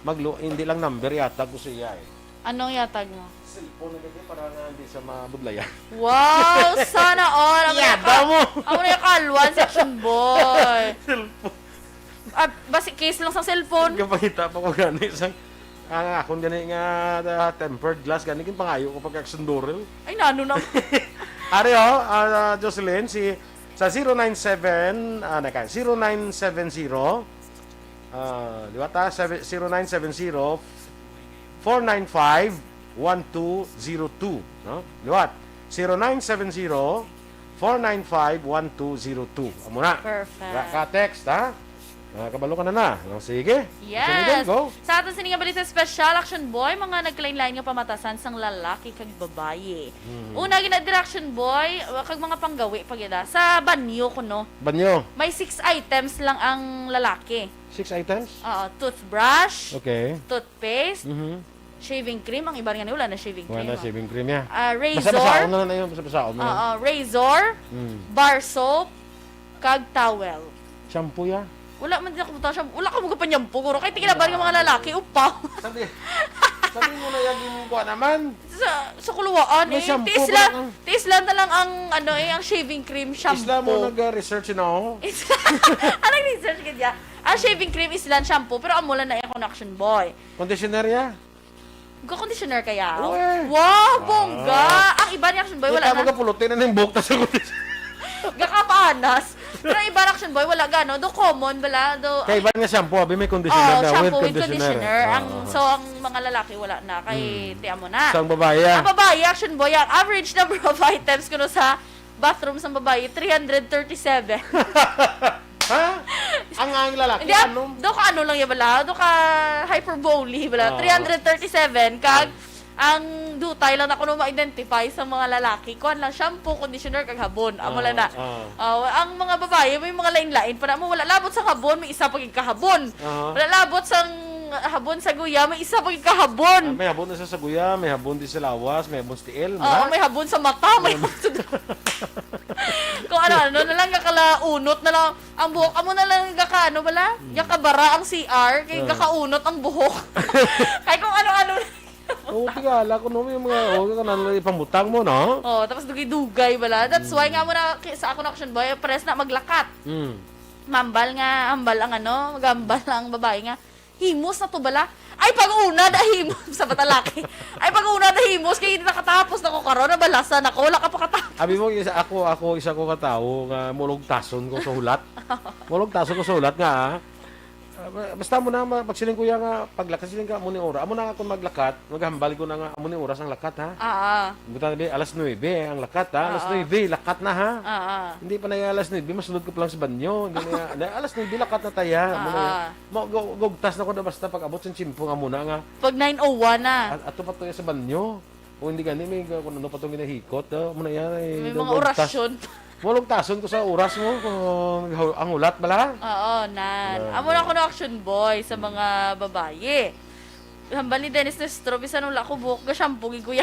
Hindi lang number yata ko siya eh. Anong yatag mo? Cellphone na ganyan para nga hindi sa mabudlayan. Wow! Sana all! Yada mo! Ako na yung kalwan, section boy. Basi case lang sa cellphone. Kapakita pa ko gani sang akong gani nga tempered glass gani kin pangayo ko pag aksundorel. Ay nano na. Ari Jocelyn sa 097 0970 liwata 0970 495 1202 no? Liwat 0970 495 1202. Amo na. Perfect. Ka-text ha. Kabalo ka na. Sige. Yes. Go. Sa atin sininga balita special action boy, mga naglain-lain nga pamatasan sang lalaki kag babaye. Una gina direction boy, kag mga panggawi pagyada sa banyo kuno. Banyo. May 6 items lang ang lalaki. 6 items? Toothbrush, Okay. toothpaste, shaving cream, ang iba nga wala na shaving cream. Wala na shaving cream ya. Razor. Basa-basaon na yun. Basa-basaon na. Razor, bar soap, kag towel. Shampoo ya. Wala man din ako buta siya. Wala ka mga panyampo. Kaya tikilaban ng mga lalaki. Upaw. Sabi mo na yung kuha naman. Sa kuluwaan May eh. shampoo Tiis lang na lang ang, ang shaving cream shampoo. Isla mo nag-research na ako. Anong research ka dyan? Ang shaving cream islan shampoo. Pero amulan na yung connection boy. Conditioner ya. Conditioner kaya? Uwe. Wow, bongga. Ang iba ni action boy, wala Ikaw na. magapulutin na ng buhok sa conditioner. Gakapanas. Pero ang iba ni action boy, wala gano. Do common, bala. Kaya iba nga shampoo, abi may conditioner na. Shampoo with conditioner. So, ang mga lalaki wala na. Kay tiyan mo na. Sa babae ya. Ang babae, action boy, ang average number of items kuno sa bathroom sa babae, 337. Ha? Ang lalaki, Hindi, ano? do ka ano lang yan bala, do ka hyperbole bala, 337, kag ang dutay lang na kuno ma-identify sa mga lalaki, kuan lang shampoo, conditioner, kag habon, amo lang na. Ang mga babae, may mga lain-lain, para mo wala labot sa habon, may isa paging kahabon. Wala labot sa habon sa guya, may isa paging kahabon. May habon na sa saguya, may habon din sa lawas, may habon sa tiil. May habon sa mata, may habon sa kung ano na lang kakalaunot na lang ang buhok amo na lang ano bala yakabara ang CR kay kakaunot ang buhok kay kung ano-ano tigala ko no yung mga kanang ipambutang mo no. Tapos dugay-dugay bala, that's why nga mo na sa ako na action boy press na maglakat. Mambal nga ambal ang magambal ang babae nga himos na to bala. Ay, pag-una na himos sa batalaki. Ay, pag-una na himos, kaya hindi nakatapos na ko karon na balasan ako. Wala ka pa katapos. Abi mo, ako isa ko katao nga mulog tason ko sa hulat. Mulog tason ko sa hulat nga basta mo na magsiling ko nga paglakat siling ka amo ni ora. Amo na ako maglakat, maghambal ko na nga amo ni oras ang lakat ha. Buta na alas 9 ang lakat ha. Alas 9 lakat na ha. Hindi pa na alas 9, masunod ko pa lang sa banyo. Hindi na alas 9 lakat na taya. Gugtas na ko na basta pag abot sa chimpo nga muna nga. Pag 9:01 na. Ato pa to sa banyo. O hindi gani may kung ano pa to ginahikot. Muna yan may mga orasyon. Walong tason ko sa oras mo kung ang ulat bala. Amo na ako na action boy sa mga babae. Hambal ni Dennis Nuestro, bisan wala ko buhok ga shampoo gi kuya.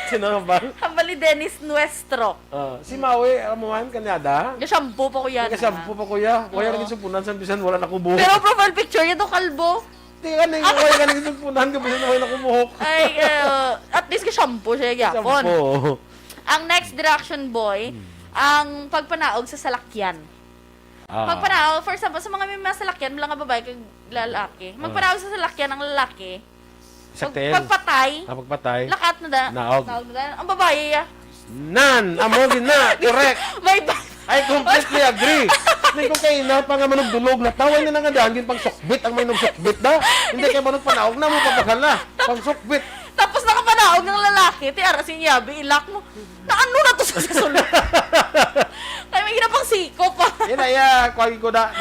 Sino ba? Hambal ni Dennis Nuestro. Si Maui, amo man kanyada. Ga shampoo pa kuya. Ga shampoo pa kuya. Kuya naging sumpunan sa bisan wala na ko buhok. Pero profile picture niya to kalbo. Tingnan ni kuya naging sumpunan ka bisan wala na ko buhok. Ay, at least ga shampoo siya gyapon. Shampoo. Ang next direction boy, ang pagpanaog sa salakyan. Pagpanaog, for example, sa mga may mga salakyan, mga babae kag lalaki. Magpanaog sa salakyan ng lalaki. Pagpatay. Pagpatay. Lakat na da. Naog. Ang babae amo din na. Correct. May I completely agree. Hindi ko kayo na pa nga manugdulog na taway na nga dahil pang sukbit ang may sukbit da. Hindi kayo manug panaog na mo papagala. Pang sukbit. Tapos nakapanaog ng lalaki, ti ara si Yabi, ilak mo. Na ano na to sa sulod? Kaya may ginapang siko pa. Yan ay, kuwagi ko na,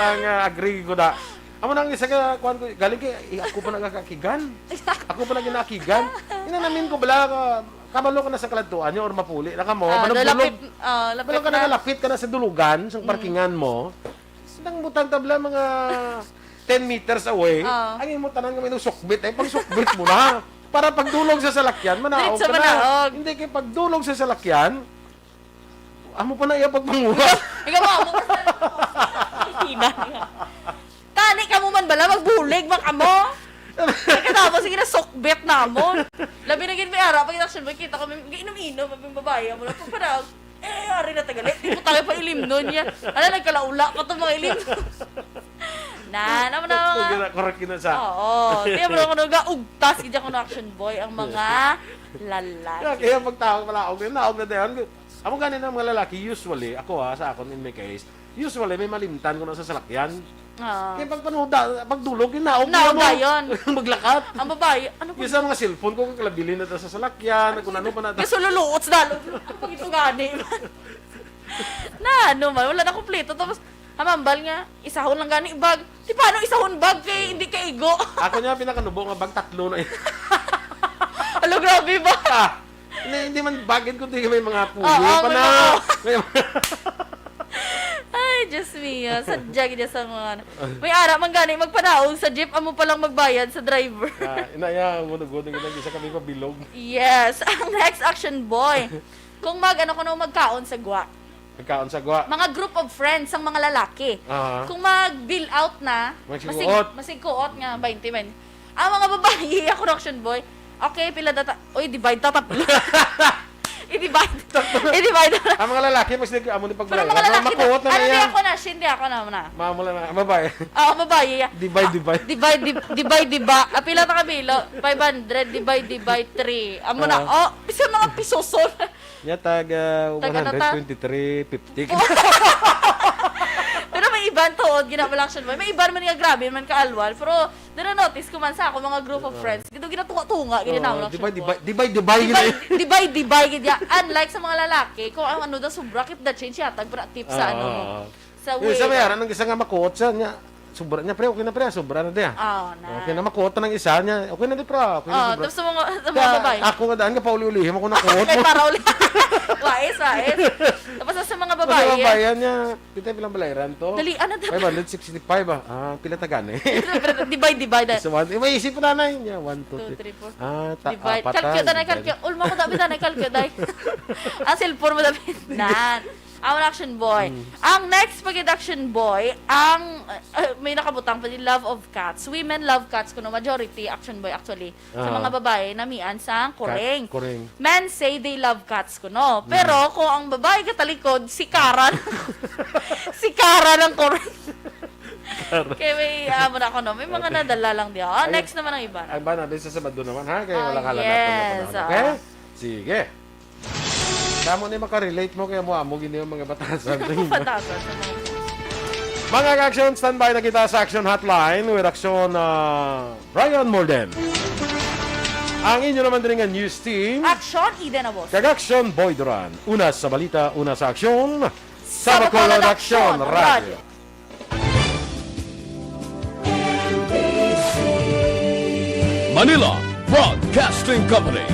agree ko na. Amo nang isa ka, kuwan ko, galing kay, ako pa nagkakakigan. Ako pa nagkakakigan. Inanamin ko, bala ka, kabalo ka na sa kalantuan nyo or mapuli. Naka mo, managdulog. Bala ka nakalapit ka na sa dulugan, sa parkingan mo. Nang butang tabla mga 10 meters away, ang mo tanan kami ng sukbit, pang sukbit mo na. Para pagdulog sa salakyan, manaog ka na. Hindi kay pagdulog sa salakyan, amo pa na iya pagpanguha. Ikaw mo, amo pa na. Tani ka mo man bala, magbulig, makamo. Katapos, sige na, sokbet na mo. Labi na gin may ara, pag inaction mo, kita kami, inom-inom, mabing babae, mo na pagparag. Ari na tagalit, hindi po tayo pa ilim nun yan. Ano, nagkalaula pa itong mga ilim. Naman na mga... Correct yun na sa... Oo. Tiyan mo na ako nag-ugtas, hindi ako na action boy, ang mga lalaki. Kaya pag tawag malaog, naog na dayan. Amo ganin ang mga lalaki, usually, ako sa akon in my case, usually may malimtan ko na sa salakyan. Kaya pagdulog, naog na yun. Maglakat. Ang babae, ano po? Yung sa mga cellphone ko, kalabilin na sa salakyan, kung ano pa na. Gusto luluots na, pag ito gani. Na, ano man, wala na kompleto. Tapos, hamambal nga, isahon lang gani bag. Di paano isahon bag kay hindi ka igo? Ako niya pinakanubo nga bag, 3 na yun. Alo, grabe ba? Hindi man bagin kundi may mga puyo pa na. Ay, Diyos mio. Sadya gina sa mga... May ara man gani, magpanaog sa jeep, amo palang magbayad sa driver. Inaya, munugod nga isa kami pa bilog. Yes. Ang next action boy. Kung magkaon sa gwa. Magkaon sa gwa. Mga group of friends ang mga lalaki. Kung mag-bill out na, masiguot nga, 20. Ang mga babae, ako action boy, okay, pila data. Uy, divide tataplo. I-divide. Ang mga lalaki, mas hindi amo ni pagbalay. Pero mga lalaki, makuot na hindi ako na, hindi ako na. Mamula na, babae. Babae. Divide. Pila ta kabilo? 500, divide 3. Amo na, bisa mga pisosol. Ya, taga 123.50. Pero may iban tuod, ginabalang siya. May iban man nga grabe, man kaalwal. Pero, na-notice ko man sa ako, mga group of friends. Gito ginatunga-tunga, ginanaw lang siya. Divide. Unlike sa mga lalaki, kung ang ano daw, sobra, keep the change yata, para tip sa ano mo. Sa way. Sa mayroon, ang isa nga makuot siya niya. Sobra niya, pre, okay na pre, sobra na diya. Okay na, makuot na ng isa niya. Okay na di, pre. Okay na, sobra. Tapos sa mga babae. Ako nga daan ka, pauli-ulihin ako nakuot mo. Ay, para uli. Wais. Tapos sa mga babae. Sa babayan niya, kita pilang balayaran to. Dali, ano dapat? 565 pila tagan eh. Divide. May isip na na niya. 1, 2, 3. Divide. Kalkyo. Ulma ko dapat na kalkyo. Ang cellphone mo dapat. Nan. Ang action boy. Ang next pag-action boy, ang may nakabutang pa din, love of cats. Women love cats kuno, majority action boy actually. Sa mga babae namian sa koreng. Men say they love cats kuno. Pero kung ang babae katalikod, si Kara. Si Kara ng koreng. Kaya may amo na ako no. May mga nadala lang diyan. Next naman ang iba. Ay ba na sa Sabado naman ha? Kaya wala kala yes. Okay? Sige. Kamo ni makarelate mo kaya mo gini yung mga batasan. Batasan. Mga ka-action, standby na kita sa Action Hotline with Action Brian Molden. Ang inyo naman din nga news team. Action Eden Abos. Kag-Action Boy Duran. Una sa balita, una sa aksyon. Sa Bacolod Action Radio. Manila Broadcasting Company.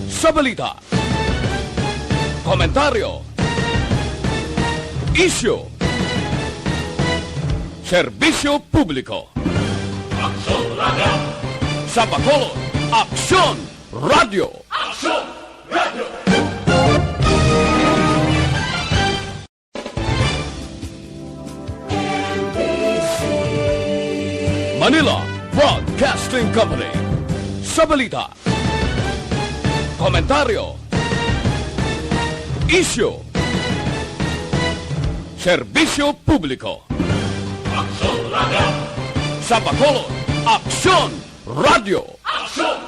Sa balita, komentaryo, issue, serbisyo publiko. Aksyon Radio. Sa Bacolod, Aksyon Radio. Aksyon Radio. Manila Broadcasting Company. Sa balita, komentaryo, issue, serbisyo publiko. Aksyon Radio. Sa Bacolod, Aksyon Radio. Aksyon